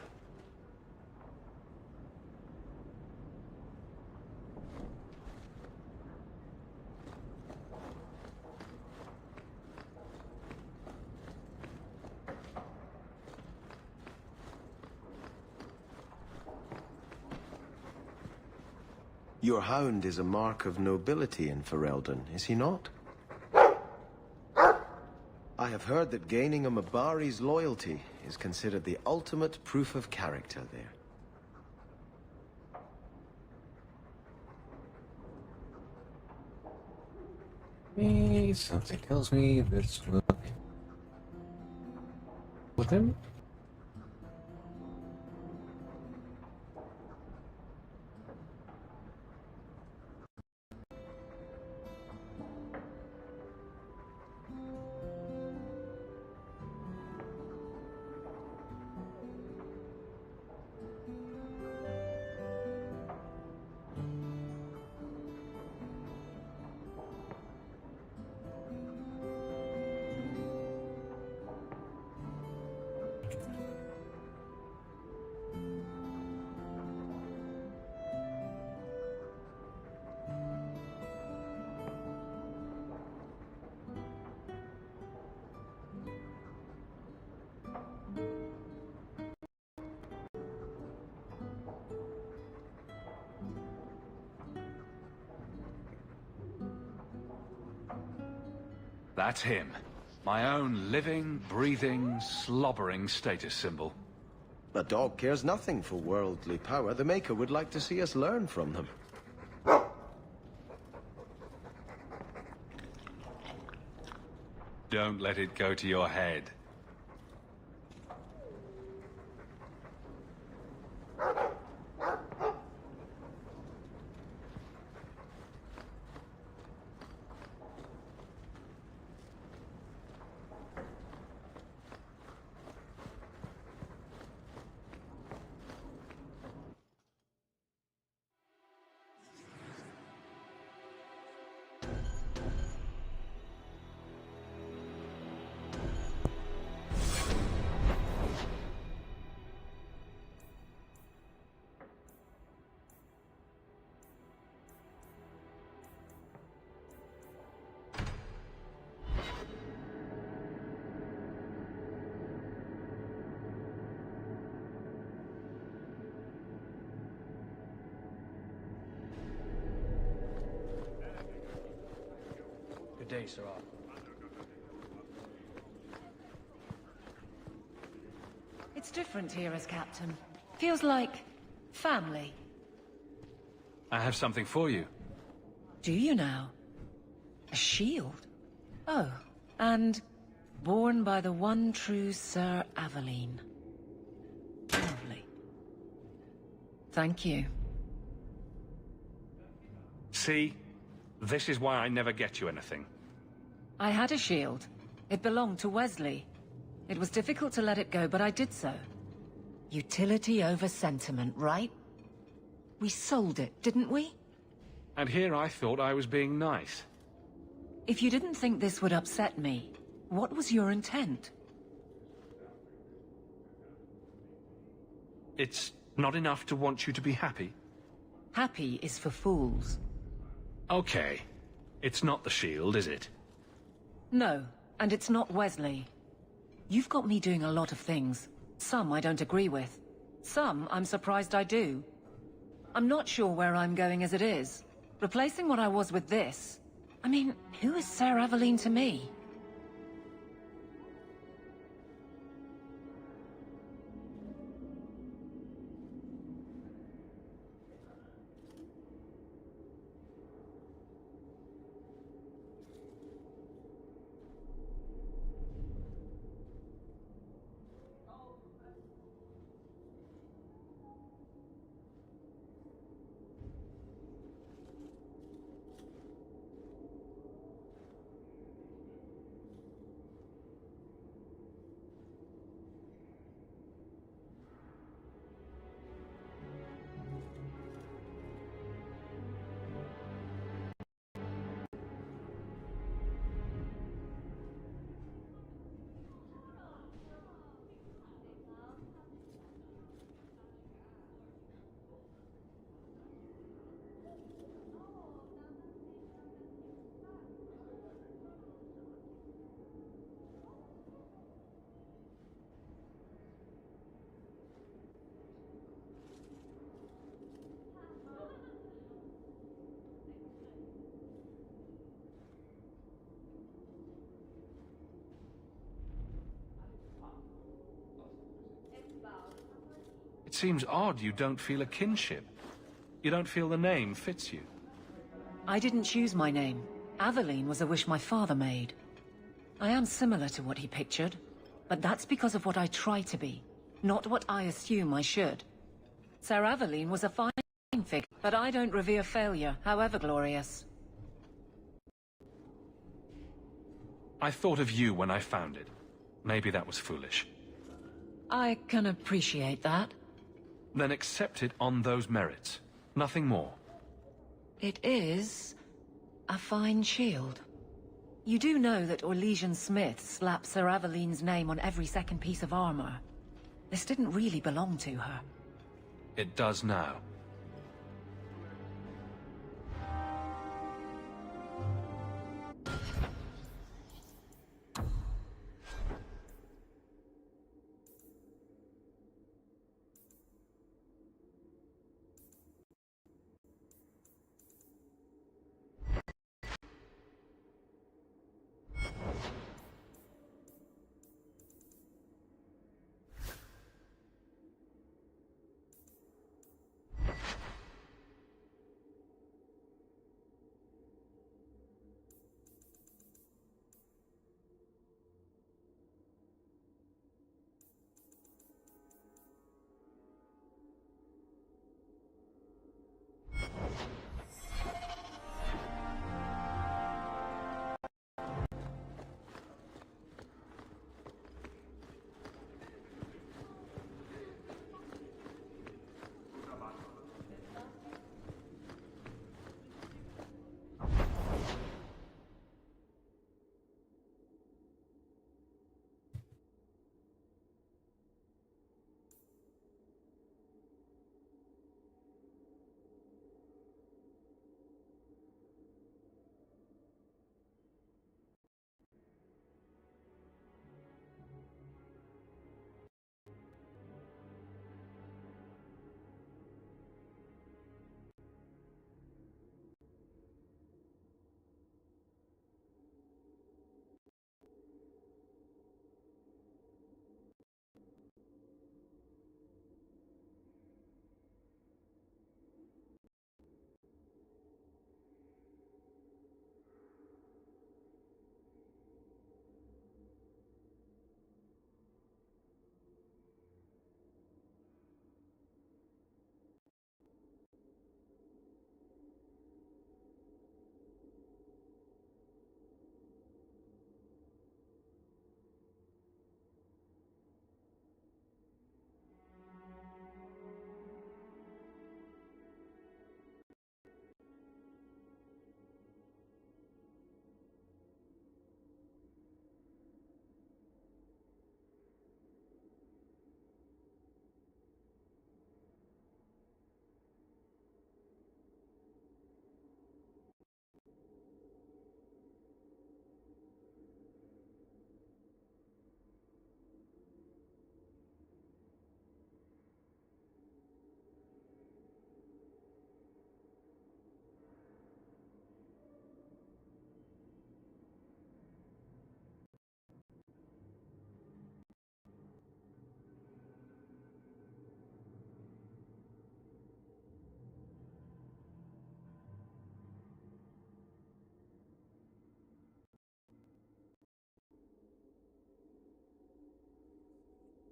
Your hound is a mark of nobility in Ferelden, is he not? I have heard that gaining a Mabari's loyalty is considered the ultimate proof of character there. Something tells me this will... With him? That's him. My own living, breathing, slobbering status symbol. The dog cares nothing for worldly power. The Maker would like to see us learn from them. Don't let it go to your head. Good day, Sir Arthur. It's different here as captain. Feels like family. I have something for you. Do you now? A shield? Oh, and borne by the one true Sir Aveline. Lovely. Thank you. See? This is why I never get you anything. I had a shield. It belonged to Wesley. It was difficult to let it go, but I did so. Utility over sentiment, right? We sold it, didn't we? And here I thought I was being nice. If you didn't think this would upset me, what was your intent? It's not enough to want you to be happy. Happy is for fools. Okay. It's not the shield, is it? No, and it's not Wesley. You've got me doing a lot of things. Some I don't agree with. Some I'm surprised I do. I'm not sure where I'm going as it is. Replacing what I was with this... I mean, who is Sir Aveline to me? It seems odd you don't feel a kinship. You don't feel the name fits you. I didn't choose my name. Aveline was a wish my father made. I am similar to what he pictured, but that's because of what I try to be, not what I assume I should. Sir Aveline was a fine figure, but I don't revere failure, however glorious. I thought of you when I found it. Maybe that was foolish. I can appreciate that. Then accept it on those merits. Nothing more. It is a fine shield. You do know that Orlesian Smith slapped Sir Aveline's name on every second piece of armor. This didn't really belong to her. It does now.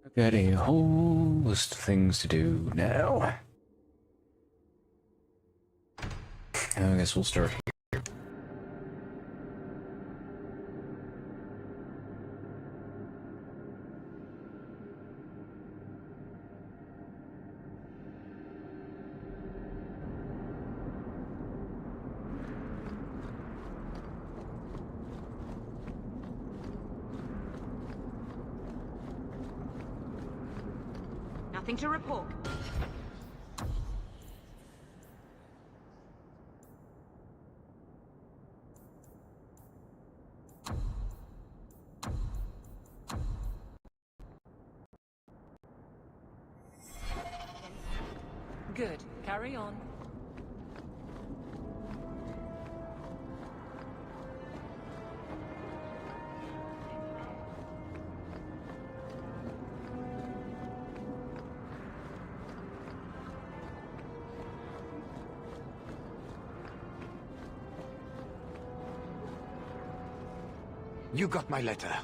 I've got a whole list of things to do now. I guess we'll start here. Nothing to report. Good. Carry on. You got my letter.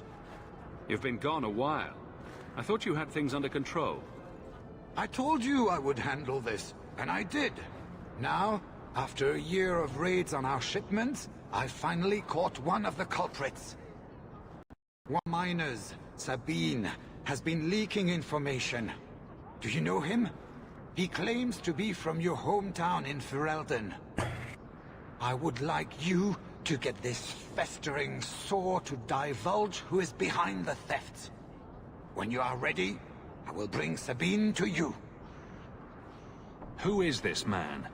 You've been gone a while. I thought you had things under control. I told you I would handle this, and I did. Now, after a year of raids on our shipments, I finally caught one of the culprits. One of miners, Sabine, has been leaking information. Do you know him? He claims to be from your hometown in Ferelden. I would like you to get this festering sore to divulge who is behind the thefts. When you are ready, I will bring Sabine to you. Who is this man?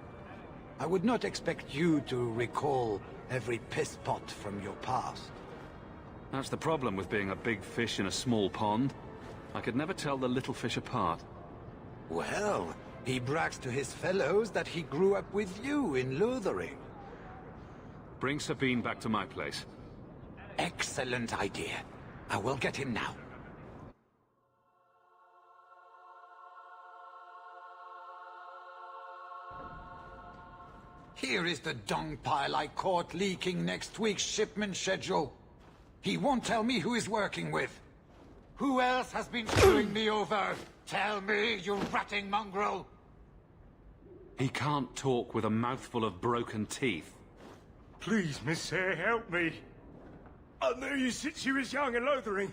I would not expect you to recall every piss pot from your past. That's the problem with being a big fish in a small pond. I could never tell the little fish apart. Well, he brags to his fellows that he grew up with you in Lothering. Bring Sabine back to my place. Excellent idea. I will get him now. Here is the dung pile I caught leaking next week's shipment schedule. He won't tell me who he's working with. Who else has been screwing me over? Tell me, you ratting mongrel! He can't talk with a mouthful of broken teeth. Please, Miss Hare, help me. I knew you since you was young and Lothering.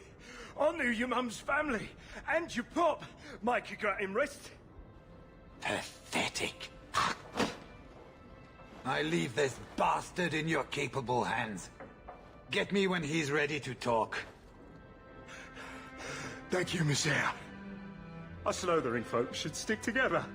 I knew your mum's family, and your pop. Micah got him rest. Pathetic. I leave this bastard in your capable hands. Get me when he's ready to talk. Thank you, Miss Hare. Us Lothering folk should stick together.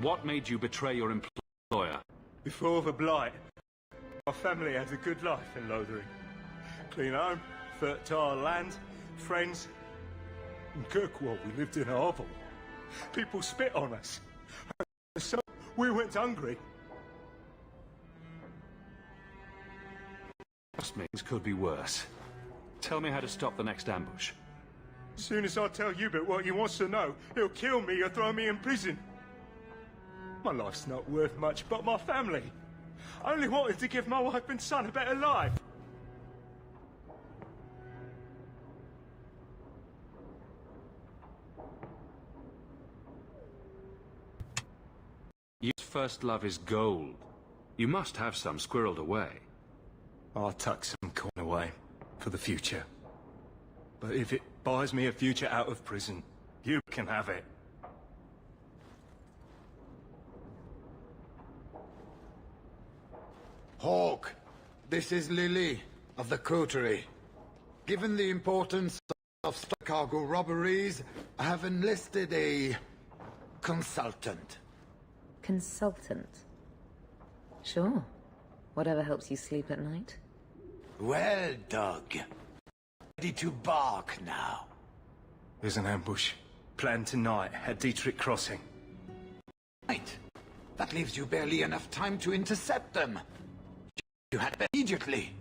What made you betray your employer? Before the Blight, our family had a good life in Lothering. Clean home, fertile land, friends. In Kirkwall, we lived in a hovel. People spit on us. So we went hungry. Trust me, things could be worse. Tell me how to stop the next ambush. As soon as I tell Hubert what he wants to know, he'll kill me or throw me in prison. My life's not worth much, but my family. I only wanted to give my wife and son a better life. Your first love is gold. You must have some squirreled away. I'll tuck some coin away for the future. But if it buys me a future out of prison, you can have it. Hawk, this is Lily of the Coterie. Given the importance of stock cargo robberies, I have enlisted a consultant. Consultant? Sure. Whatever helps you sleep at night. Well, Doug. Ready to bark now. There's an ambush planned tonight at Dietrich Crossing. Right. That leaves you barely enough time to intercept them. You had better immediately.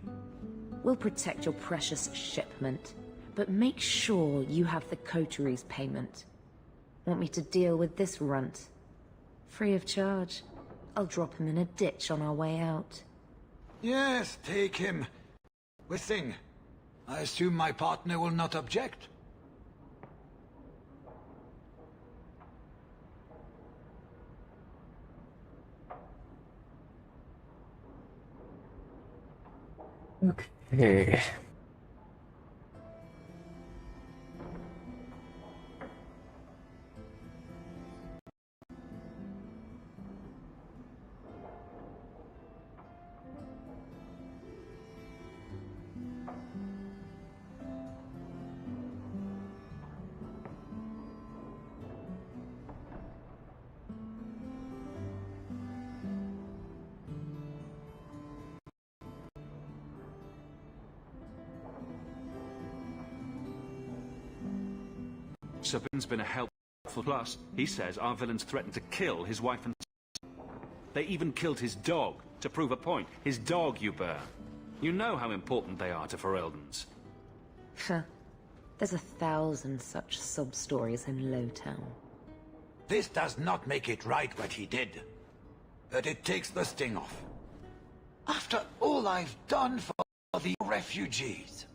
We'll protect your precious shipment, but make sure you have the coterie's payment. Want me to deal with this runt? Free of charge. I'll drop him in a ditch on our way out. Yes, take him. With Thing. I assume my partner will not object. Okay. Sabin's been a helpful. Plus, he says our villains threatened to kill his wife and son. They even killed his dog to prove a point. His dog, you bear. You know how important they are to Fereldans. There's 1,000 such sub-stories in Lowtown. This does not make it right what he did. But it takes the sting off. After all I've done for the refugees.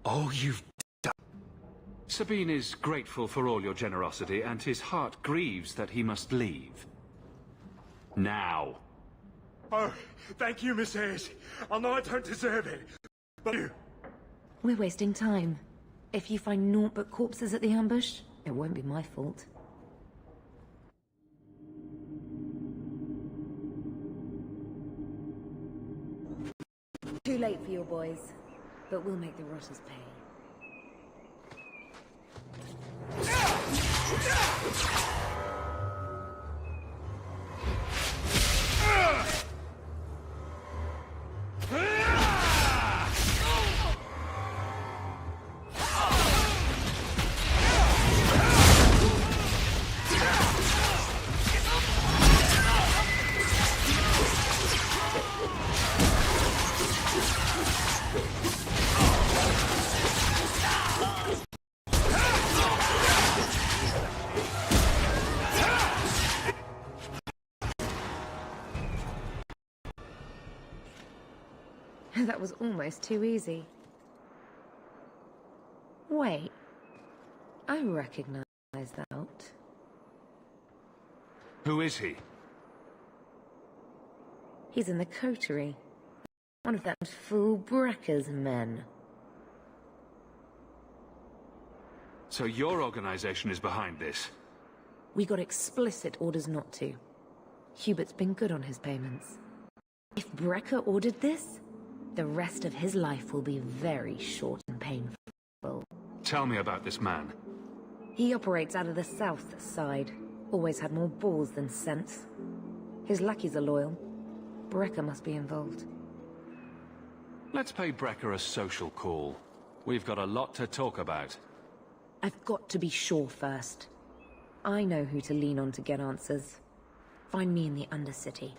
Oh, you've done. Sabine is grateful for all your generosity, and his heart grieves that he must leave. Now. Oh, thank you, Miss Hayes. I know I don't deserve it, but you... We're wasting time. If you find naught but corpses at the ambush, it won't be my fault. Too late for your boys, but we'll make the rotters pay. That was almost too easy. Wait. I recognize that. Who is he? He's in the coterie. One of that fool Brekker's men. So your organization is behind this? We got explicit orders not to. Hubert's been good on his payments. If Brekker ordered this, the rest of his life will be very short and painful. Tell me about this man. He operates out of the south side. Always had more balls than sense. His lackeys are loyal. Brekker must be involved. Let's pay Brekker a social call. We've got a lot to talk about. I've got to be sure first. I know who to lean on to get answers. Find me in the Undercity.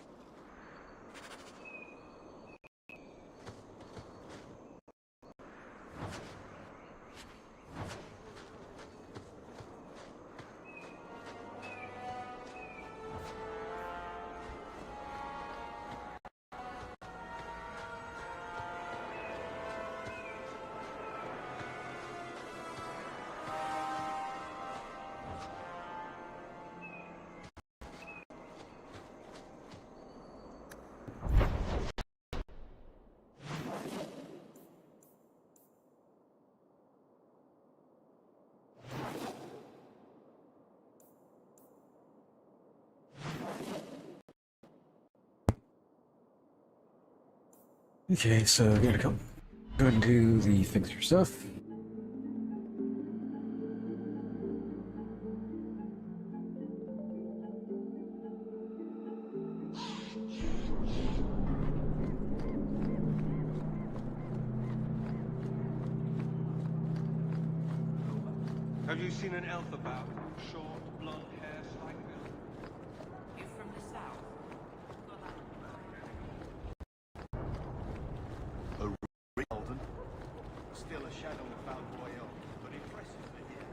Okay, so we're gonna go and do the fixer stuff. Have you seen an elf about? Short, blonde hair, slight build? You from the south? Alden. Still a shadow of Val Royale, but impressive to hear.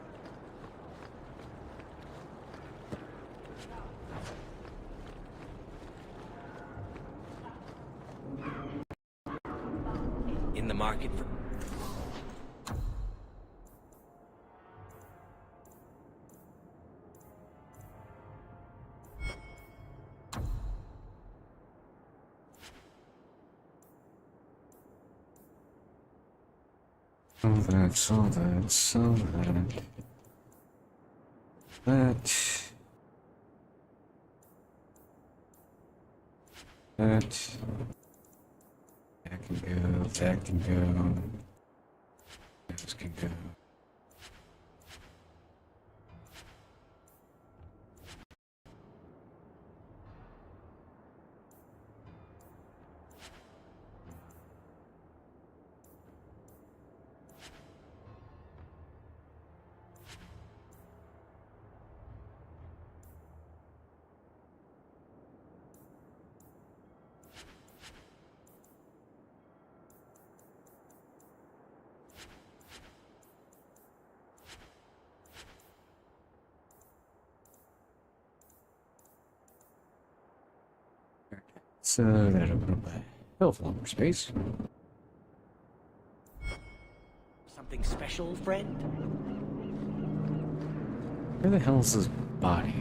the market for... So that, so that, so that. That. That. That can go, that can go. This can go. So that'll open up a helpful more space. Something special, friend? Where the hell is this body?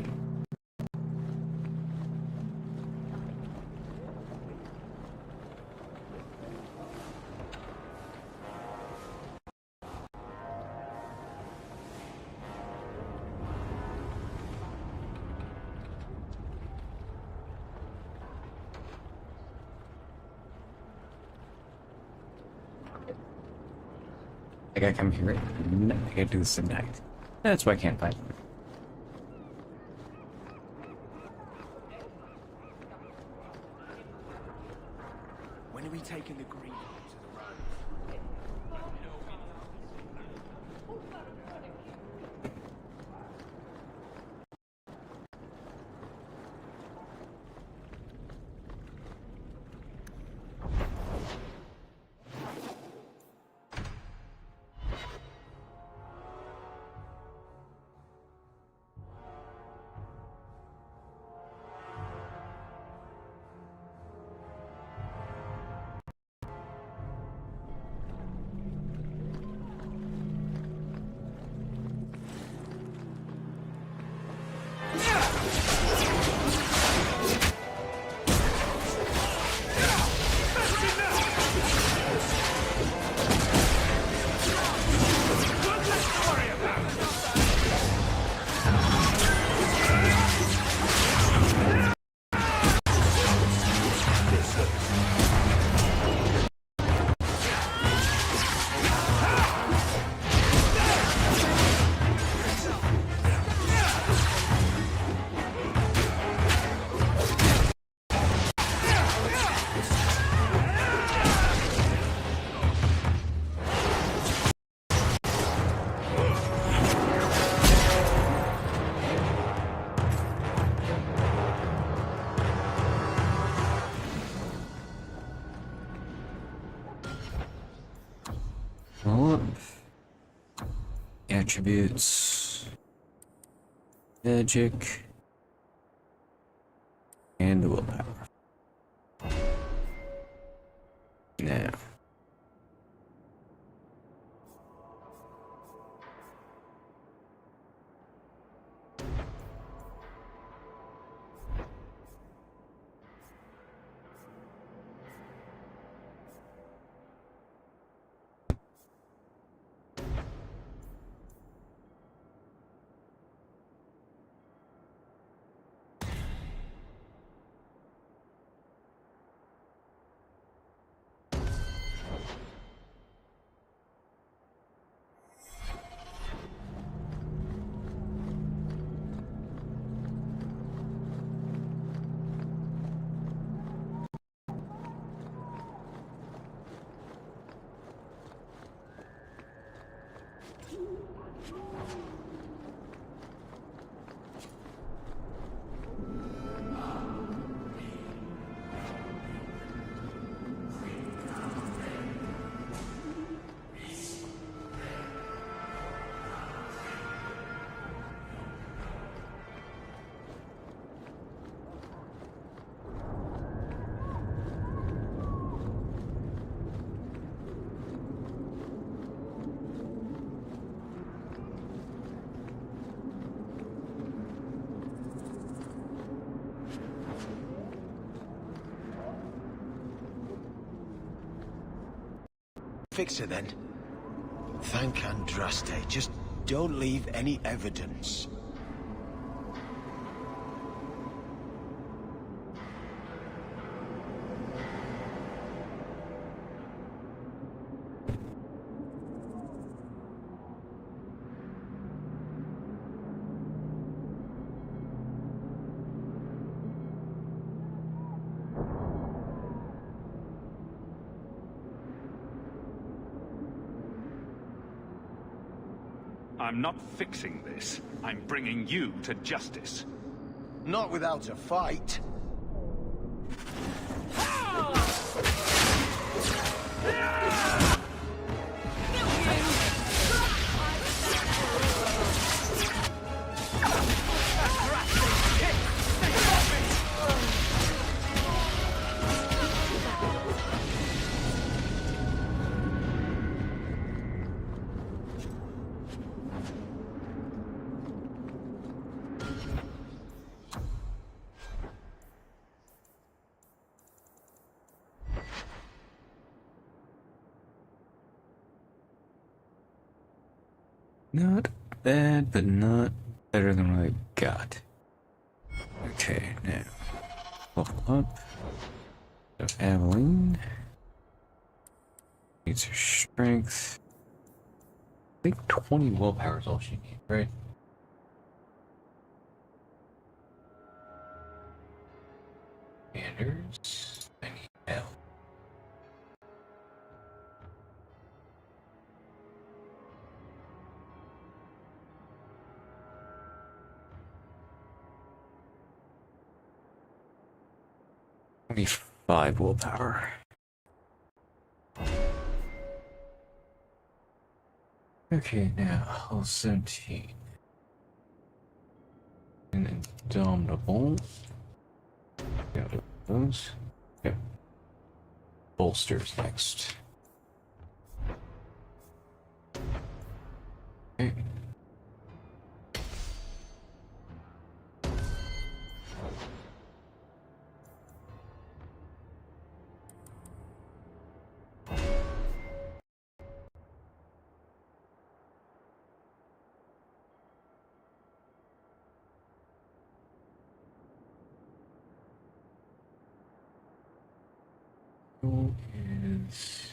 I gotta come here. No, I gotta do this at night. That's why I can't find them. When are we taking the green to the road? Well, attributes, magic, and willpower. Now. fix her then. Thank Andraste. Just don't leave any evidence. I'm not fixing this. I'm bringing you to justice. Not without a fight. Not bad, but not better than what I got. Okay, now level up. So Aveline needs her strength. I think 20 willpower is all she needs, right? Anders, I need help. Five willpower. Okay, now hull 17. And Indomitable. Got those. Yep. Bolsters next. Okay. Who is...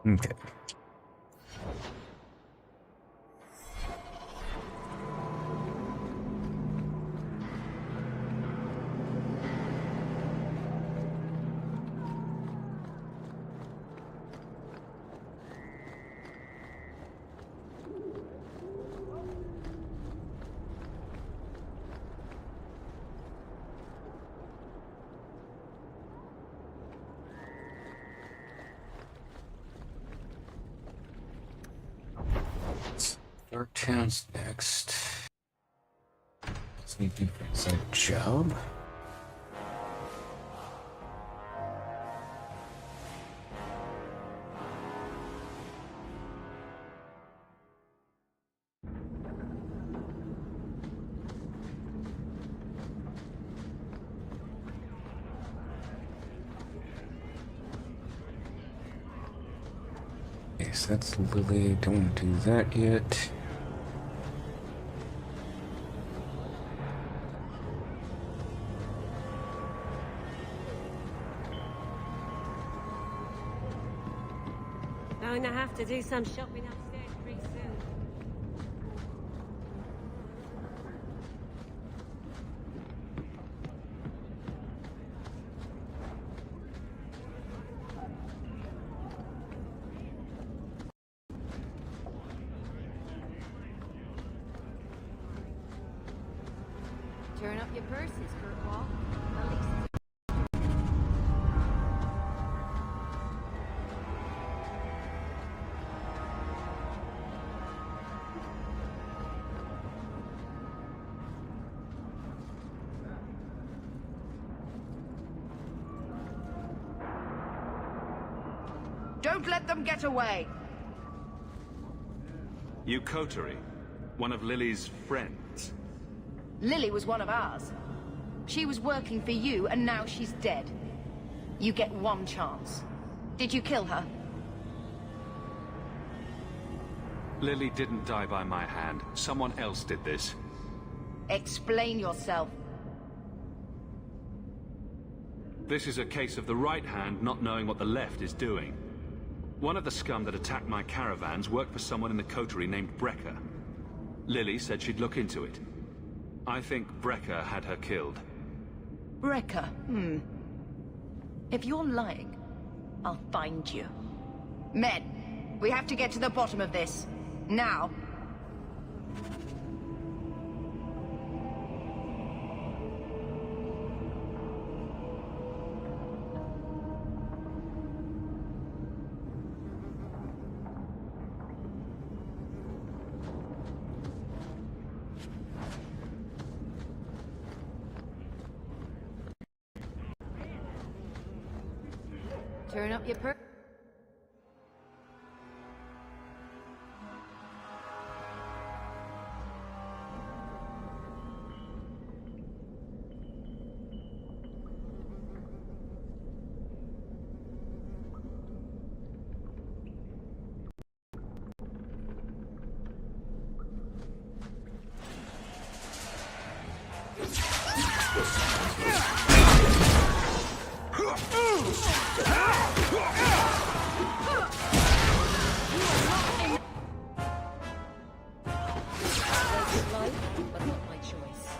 Okay. Dark Town's next. Let's need to do for inside job. Okay, so that's Lily. Don't want to do that yet. Going to have to do some shopping upstairs pretty soon. Turn up your purses, Kirkwall. At least Don't let them get away! You Coterie? One of Lily's friends? Lily was one of ours. She was working for you, and now she's dead. You get one chance. Did you kill her? Lily didn't die by my hand. Someone else did this. Explain yourself. This is a case of the right hand not knowing what the left is doing. One of the scum that attacked my caravans worked for someone in the coterie named Brecker. Lily said she'd look into it. I think Brecker had her killed. Brecker, If you're lying, I'll find you. Men, we have to get to the bottom of this. Now. turn up your purse. But not my choice.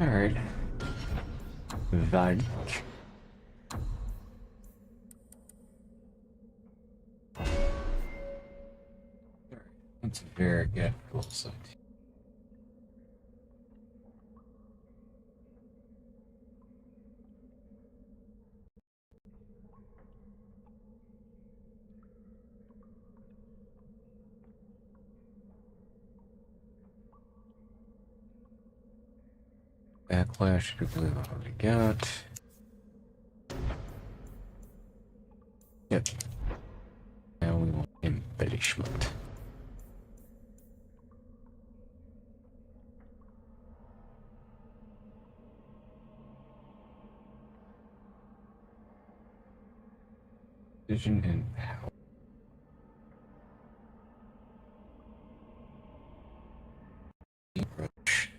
Alright. Vag. That's very good. Cool site. Backlash, I believe I already got. Yep. Now we want embellishment. Vision and power. Approach.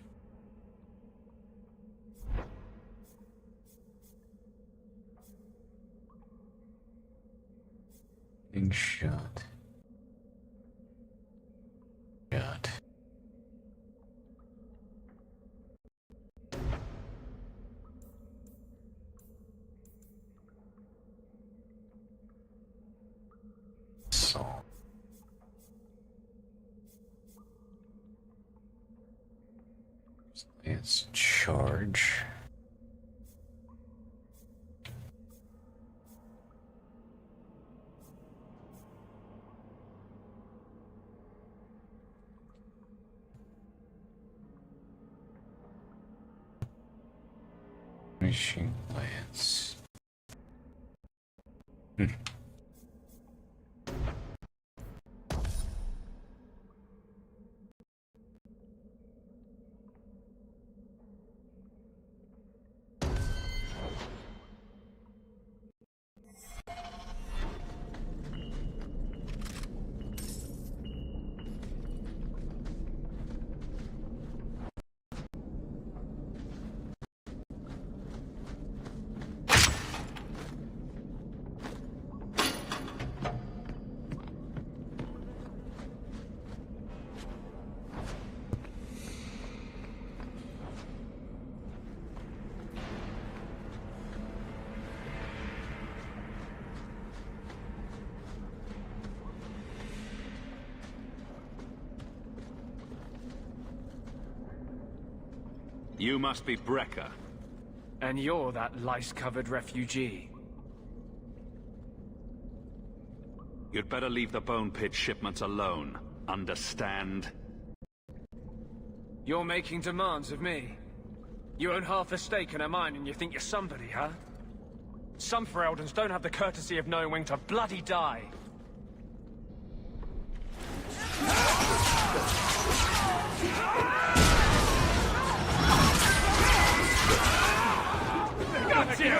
Big shot. Shot. Song. Let's charge. Machine lance. You must be Brecker. And you're that lice-covered refugee. You'd better leave the Bone Pit shipments alone. Understand? You're making demands of me. You own half a stake in a mine and you think you're somebody, huh? Some Fereldans don't have the courtesy of knowing when to bloody die. Got you!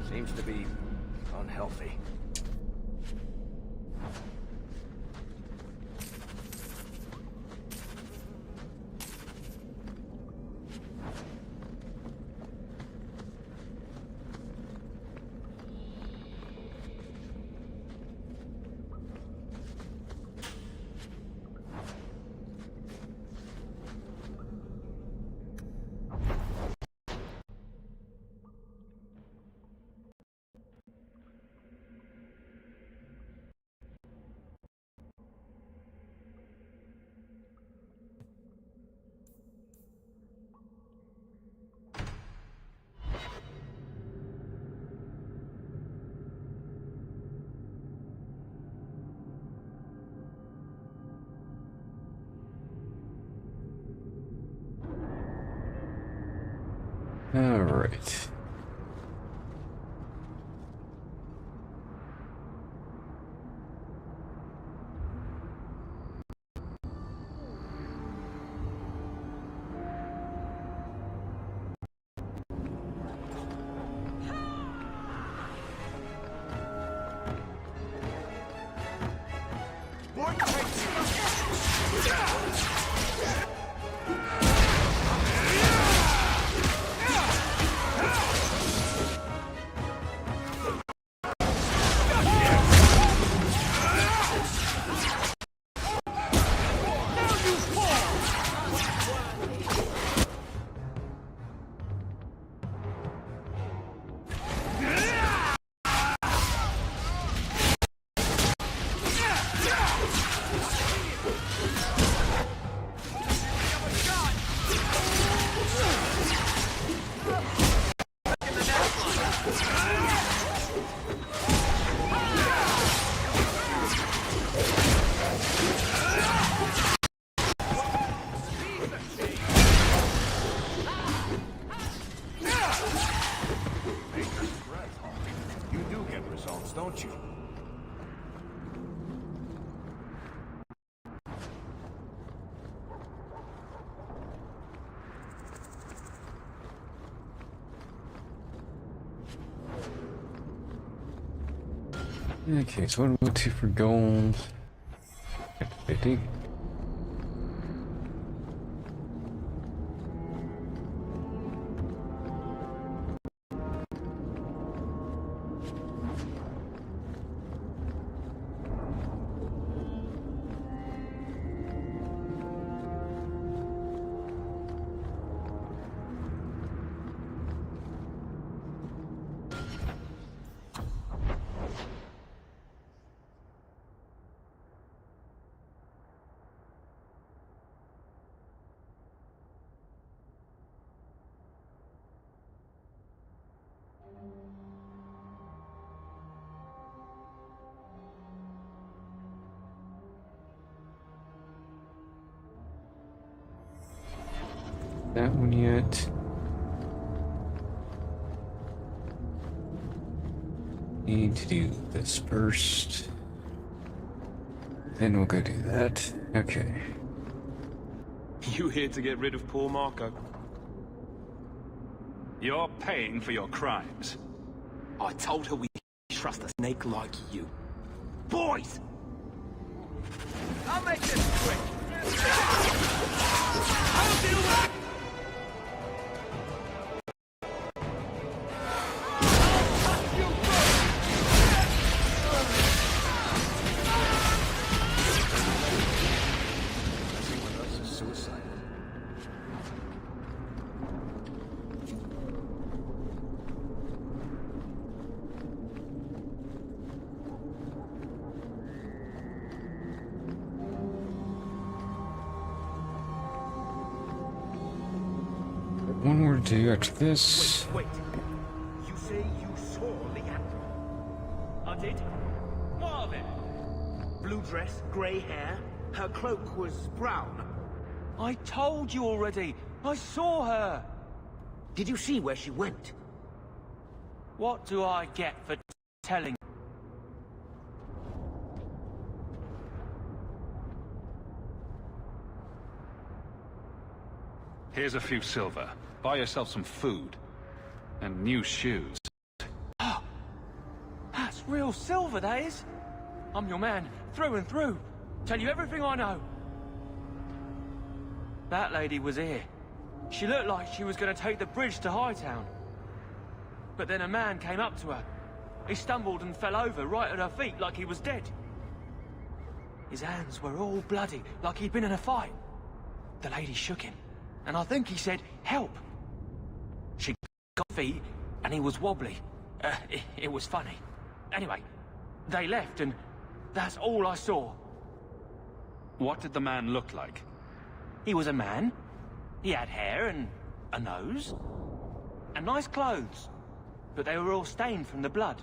Seems to be unhealthy. All right. Okay, so what do we go to for gold? 50. That one yet. Need to do this first. Then we'll go do that. Okay. You here to get rid of poor Marco? You're paying for your crimes. I told her we trust a snake like you. Boys! I'll make this quick! I'll deal with it! One more to do after this. Wait. You say you saw Leandra? I did. What of it? Blue dress, grey hair. Her cloak was brown. I told you already. I saw her. Did you see where she went? What do I get for telling? Here's a few silver. Buy yourself some food. And new shoes. Oh, that's real silver, that is. I'm your man, through and through. Tell you everything I know. That lady was here. She looked like she was going to take the bridge to Hightown. But then a man came up to her. He stumbled and fell over right at her feet like he was dead. His hands were all bloody, like he'd been in a fight. The lady shook him, and I think he said, "Help." She got feet, and he was wobbly. It was funny. Anyway, they left, and that's all I saw. What did the man look like? He was a man. He had hair and a nose. And nice clothes. But they were all stained from the blood.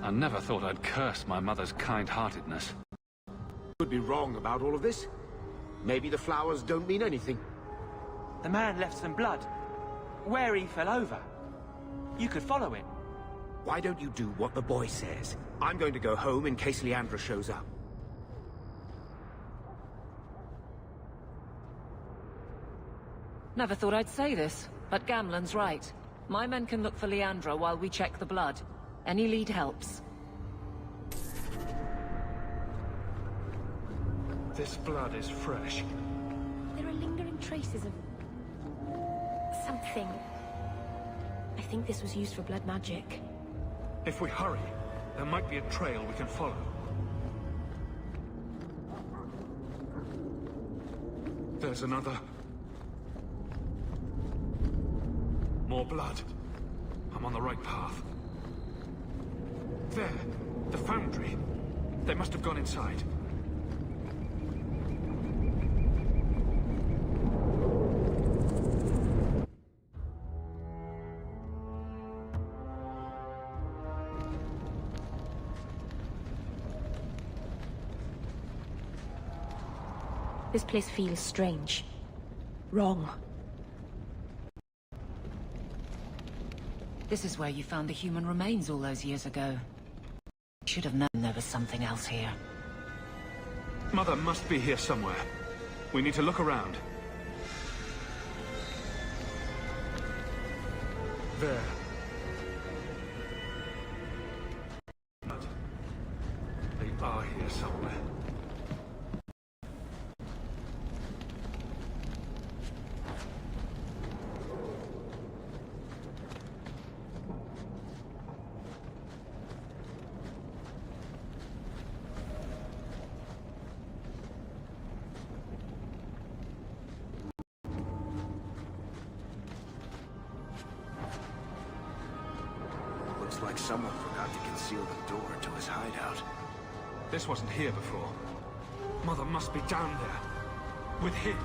I never thought I'd curse my mother's kind-heartedness. Could be wrong about all of this. Maybe the flowers don't mean anything. The man left some blood. Where he fell over. You could follow it. Why don't you do what the boy says? I'm going to go home in case Leandra shows up. Never thought I'd say this, but Gamlen's right. My men can look for Leandra while we check the blood. Any lead helps. This blood is fresh. There are lingering traces of... something. I think this was used for blood magic. If we hurry, there might be a trail we can follow. There's another. More blood. I'm on the right path. There, the foundry. They must have gone inside. This place feels strange. Wrong. This is where you found the human remains all those years ago. Should have known there was something else here. Mother must be here somewhere. We need to look around. There. But they are here somewhere. Looks like someone forgot to conceal the door to his hideout. This wasn't here before. Mother must be down there. With him.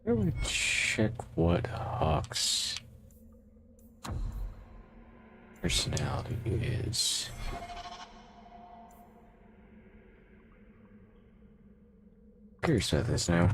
I would check what Hawk's personality is. Curious about this now.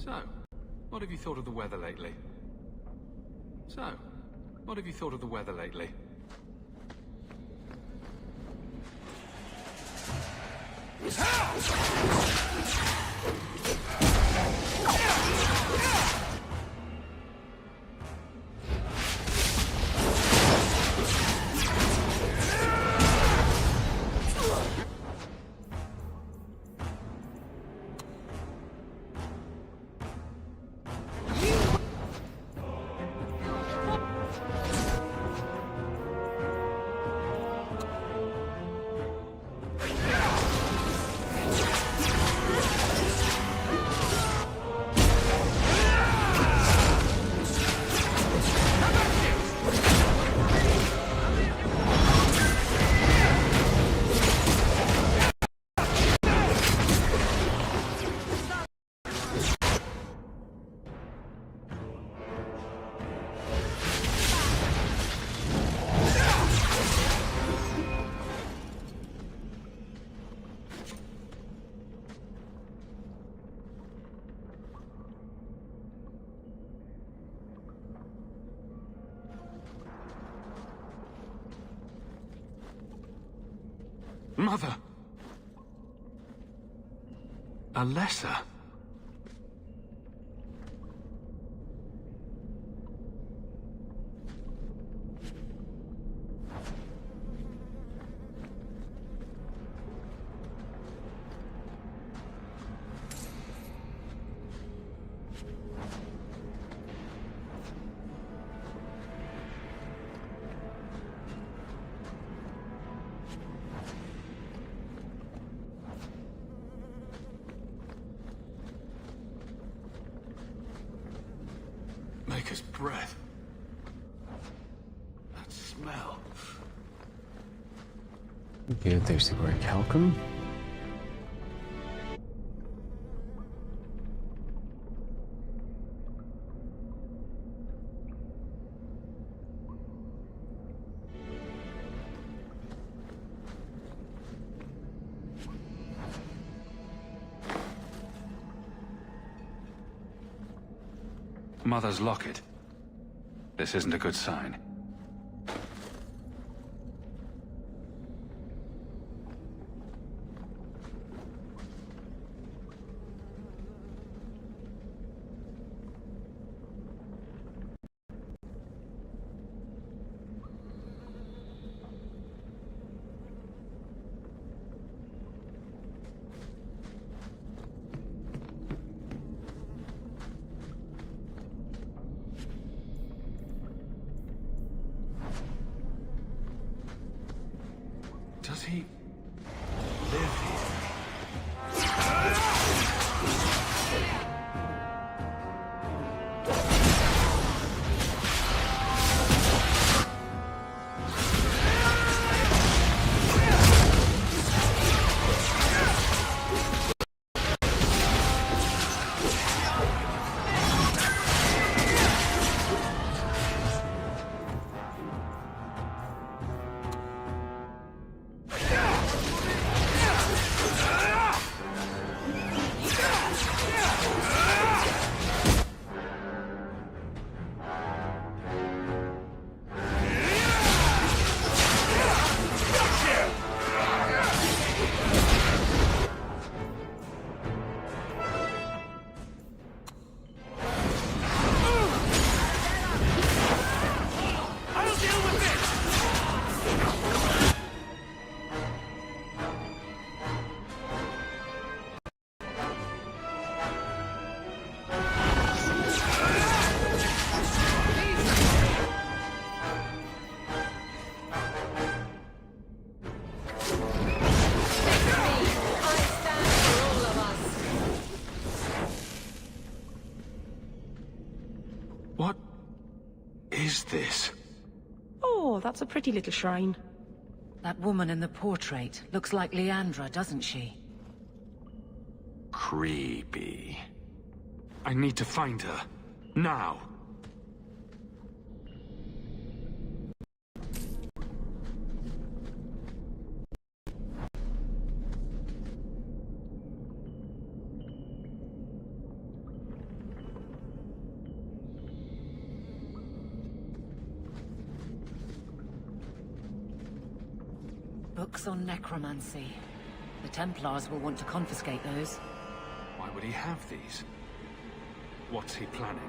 So, what have you thought of the weather lately? Mother! Alessa? Maker's breath. That smell. Good, there's the word Calcum. Mother's locket. This isn't a good sign. Does he live here? What is this? Oh, that's a pretty little shrine. That woman in the portrait looks like Leandra, doesn't she? Creepy. I need to find her. Now. Books on necromancy. The Templars will want to confiscate those. Why would he have these? What's he planning?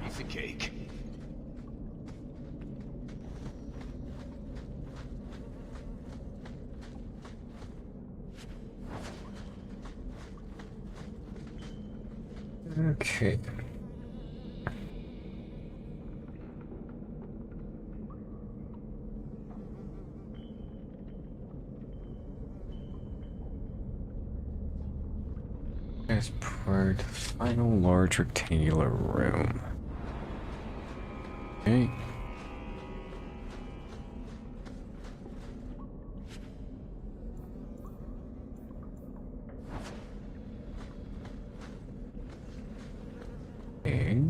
Piece of cake. Okay. As per the final large rectangular room. Okay. Okay.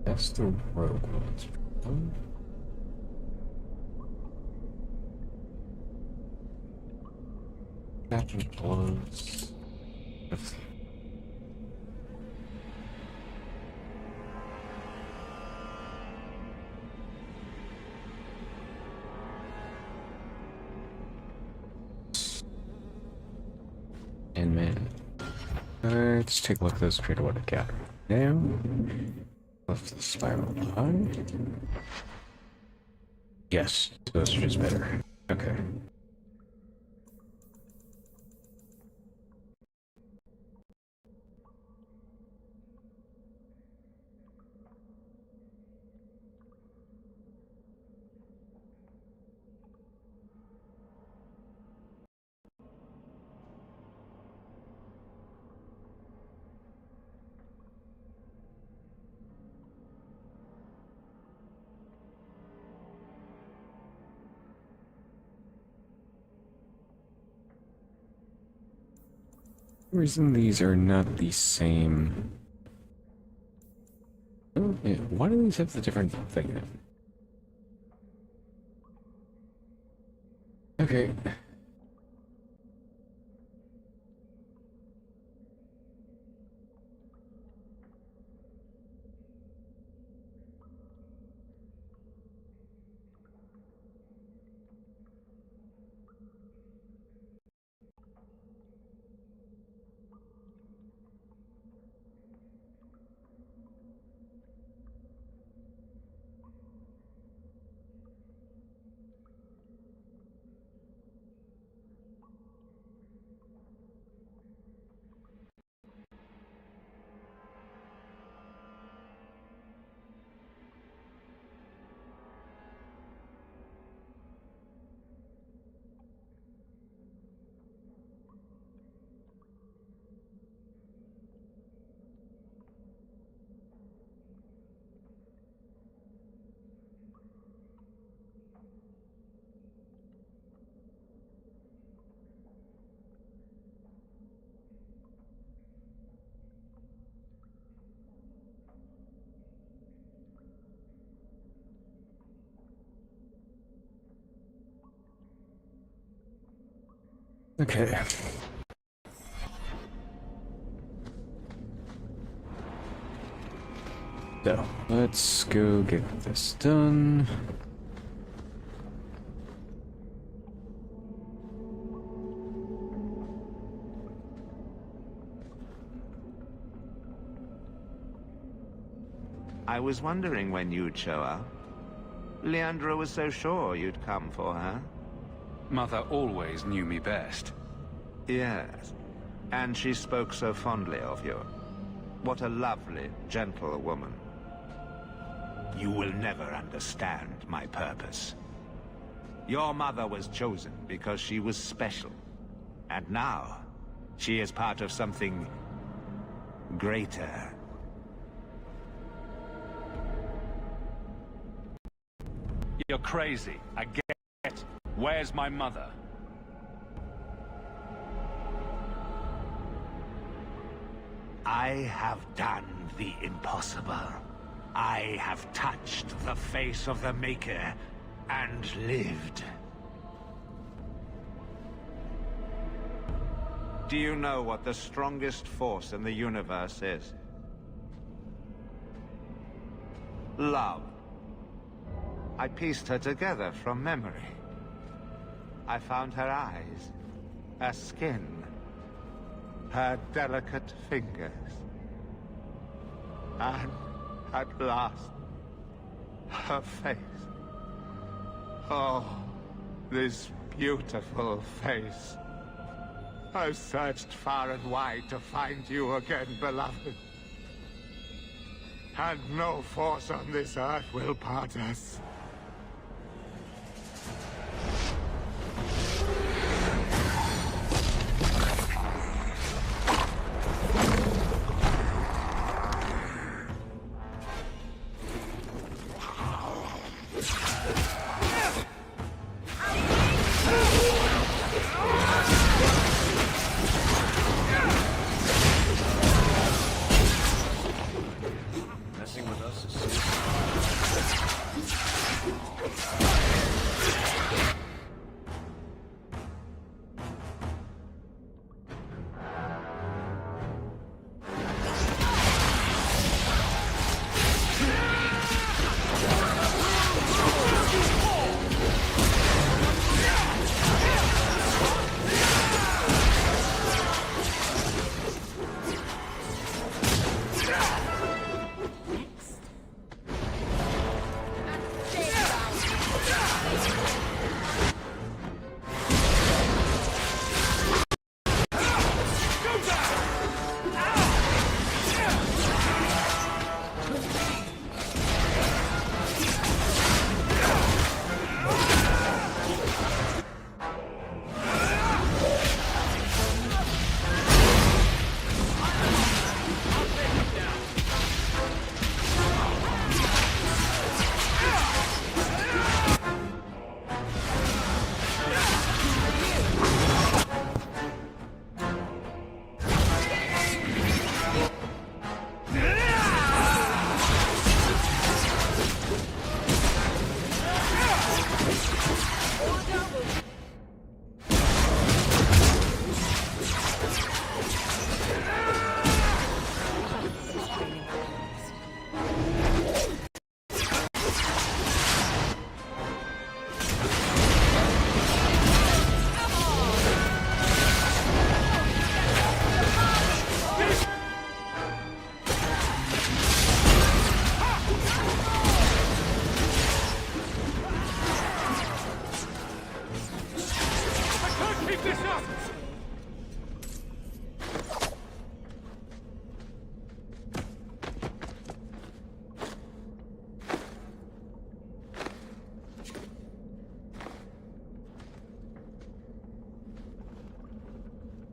That's the rogue ones. Captain blows. And man. Let's take a look at this creator what I got now. Left the spiral high. Yes, those are just better. Okay. Reason these are not the same. Oh, yeah. Why do these have the different thing? Okay. Okay. So, let's go get this done. I was wondering when you'd show up. Leandra was so sure you'd come for her. Mother always knew me best. Yes, and she spoke so fondly of you. What a lovely, gentle woman. You will never understand my purpose. Your mother was chosen because she was special. And now, she is part of something greater. You're crazy. I get. Where's my mother? I have done the impossible. I have touched the face of the Maker and lived. Do you know what the strongest force in the universe is? Love. I pieced her together from memory. I found her eyes, her skin, her delicate fingers. And at last, her face. Oh, this beautiful face. I've searched far and wide to find you again, beloved. And no force on this earth will part us. Messing with us is suicide.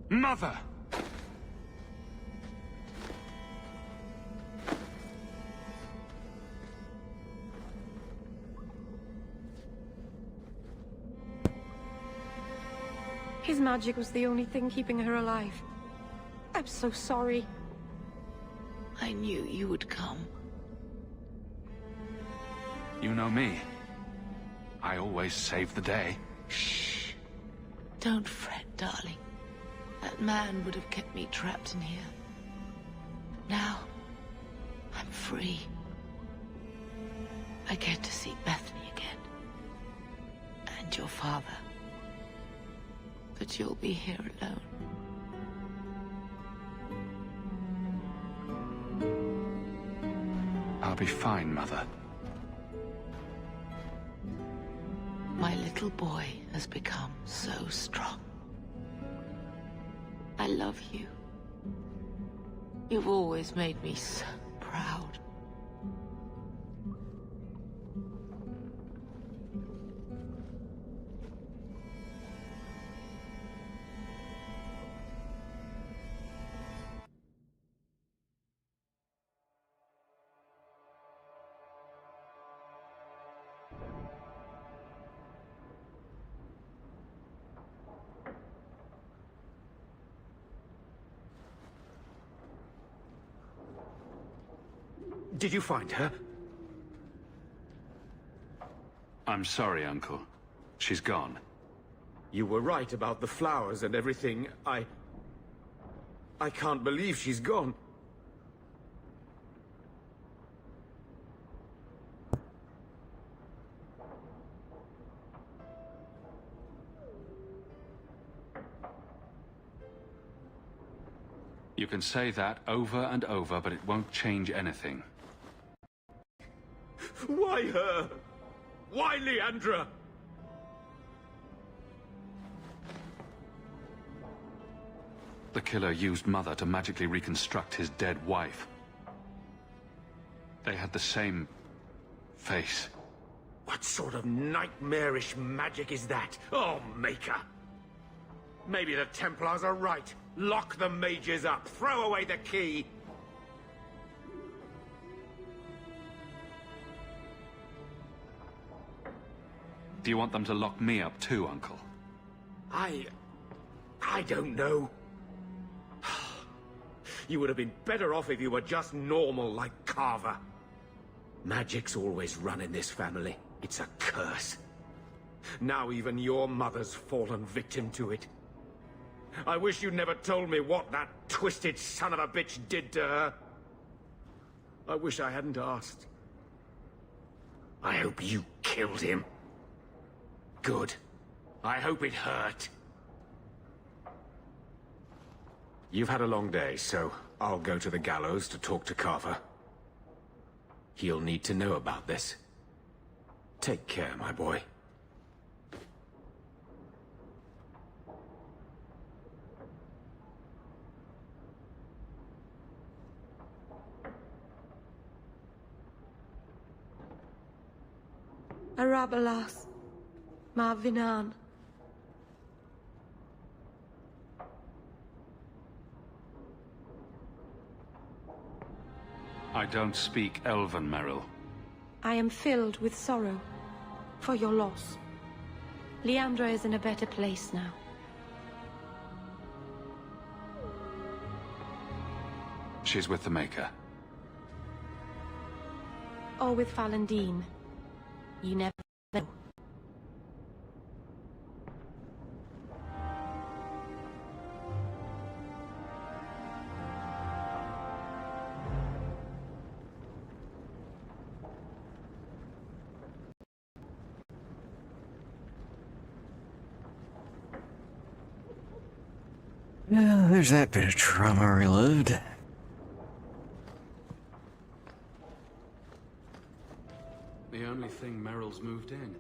Mother! His magic was the only thing keeping her alive. I'm so sorry. I knew you would come. You know me. I always save the day. Shh. Don't fret, darling. That man would have kept me trapped in here. Now, I'm free. I get to see Bethany again. And your father. But you'll be here alone. I'll be fine, Mother. My little boy has become so strong. I love you. You've always made me so proud. Did you find her? I'm sorry, Uncle. She's gone. You were right about the flowers and everything. I can't believe she's gone. You can say that over and over, but it won't change anything. Why her? Why Leandra? The killer used Mother to magically reconstruct his dead wife. They had the same face. What sort of nightmarish magic is that? Oh, Maker! Maybe the Templars are right. Lock the mages up. Throw away the key. Do you want them to lock me up too, Uncle? I don't know. You would have been better off if you were just normal like Carver. Magic's always run in this family. It's a curse. Now even your mother's fallen victim to it. I wish you'd never told me what that twisted son of a bitch did to her. I wish I hadn't asked. I hope you killed him. Good. I hope it hurt. You've had a long day, so I'll go to the gallows to talk to Carver. He'll need to know about this. Take care, my boy. Arabalas. Marvinan. I don't speak Elven, Merrill. I am filled with sorrow for your loss. Leandra is in a better place now. She's with the Maker. Or with Falandine. You never know. Yeah, there's that bit of trauma relived. The only thing Meryl's moved in.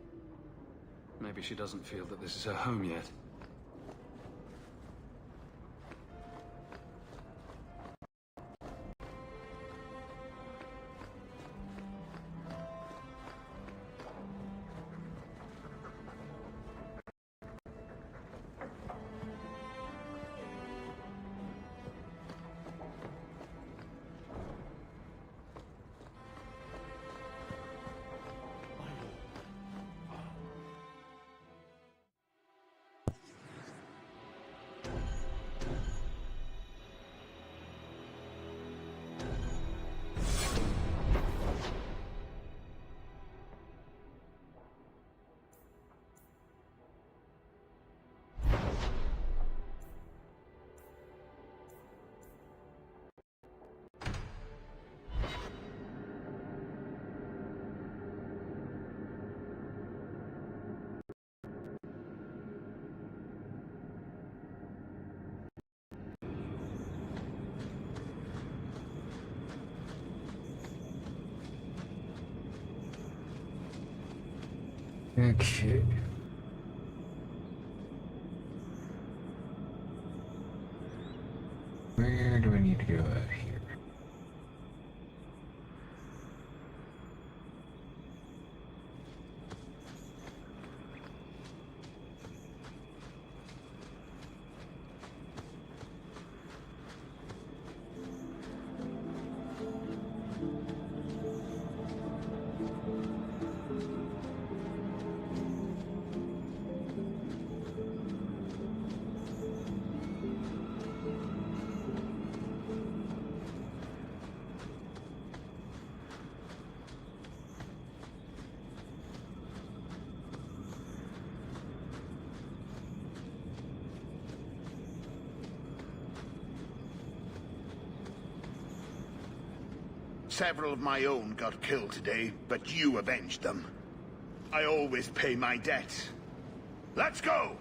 Maybe she doesn't feel that this is her home yet. Okay. Where do I need to go out here? Several of my own got killed today, but you avenged them. I always pay my debt. Let's go!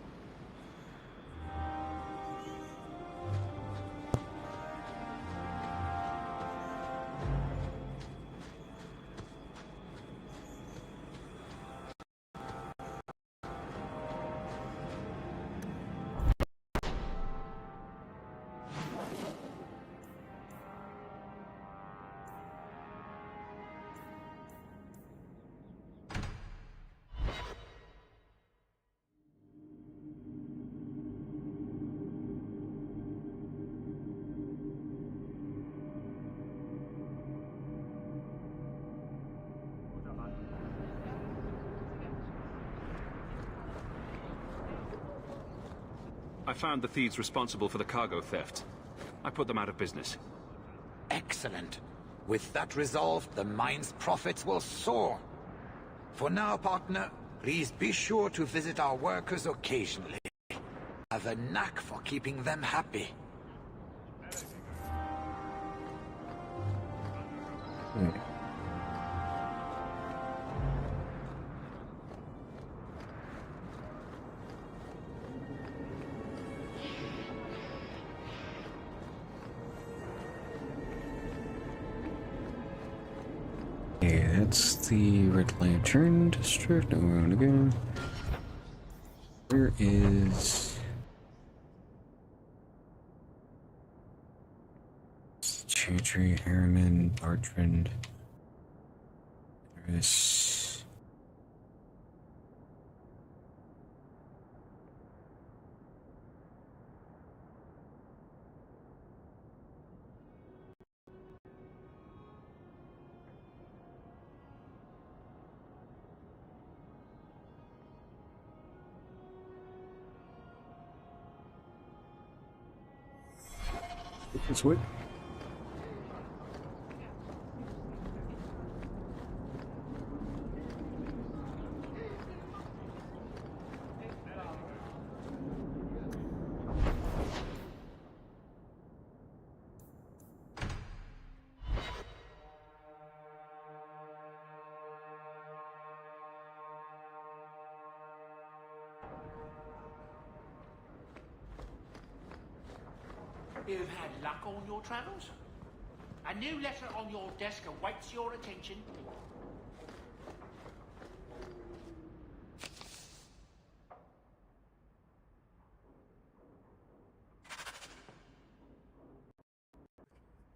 I found the thieves responsible for the cargo theft. I put them out of business. Excellent. With that resolved, the mine's profits will soar. For now, partner, please be sure to visit our workers occasionally. I have a knack for keeping them happy. Okay, that's the Red Lantern District. Now we're gonna go. Where is Chantry, Harriman, Bartrand? There's this way. You've had luck on your travels? A new letter on your desk awaits your attention.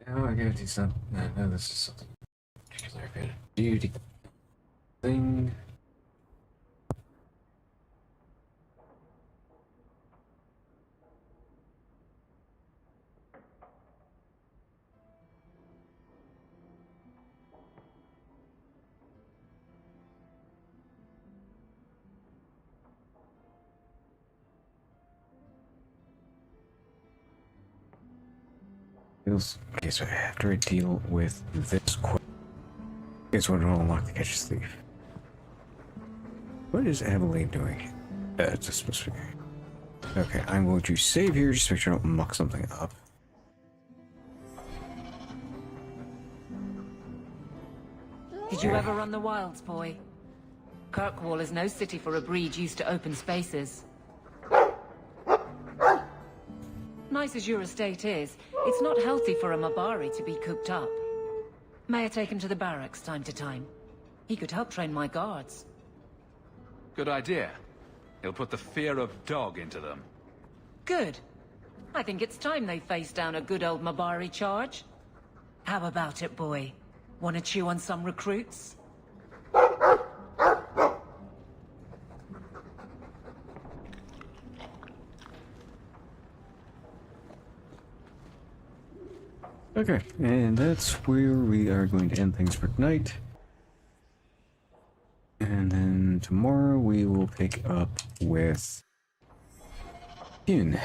Now I gotta do something. No, this is something particular I gotta do to thing. Okay, so after I deal with this quest, guess what? I'll unlock the catcher's thief. What is Aveline doing? It's just supposed to be. Okay, I'm going to save here just to make sure I don't muck something up. Did you ever run the wilds, boy? Kirkwall is no city for a breed used to open spaces. Nice as your estate is, it's not healthy for a Mabari to be cooped up. May I take him to the barracks time to time? He could help train my guards. Good idea. He'll put the fear of dog into them. Good. I think it's time they face down a good old Mabari charge. How about it, boy? Want to chew on some recruits? Okay, and that's where we are going to end things for tonight. And then tomorrow we will pick up with Yun.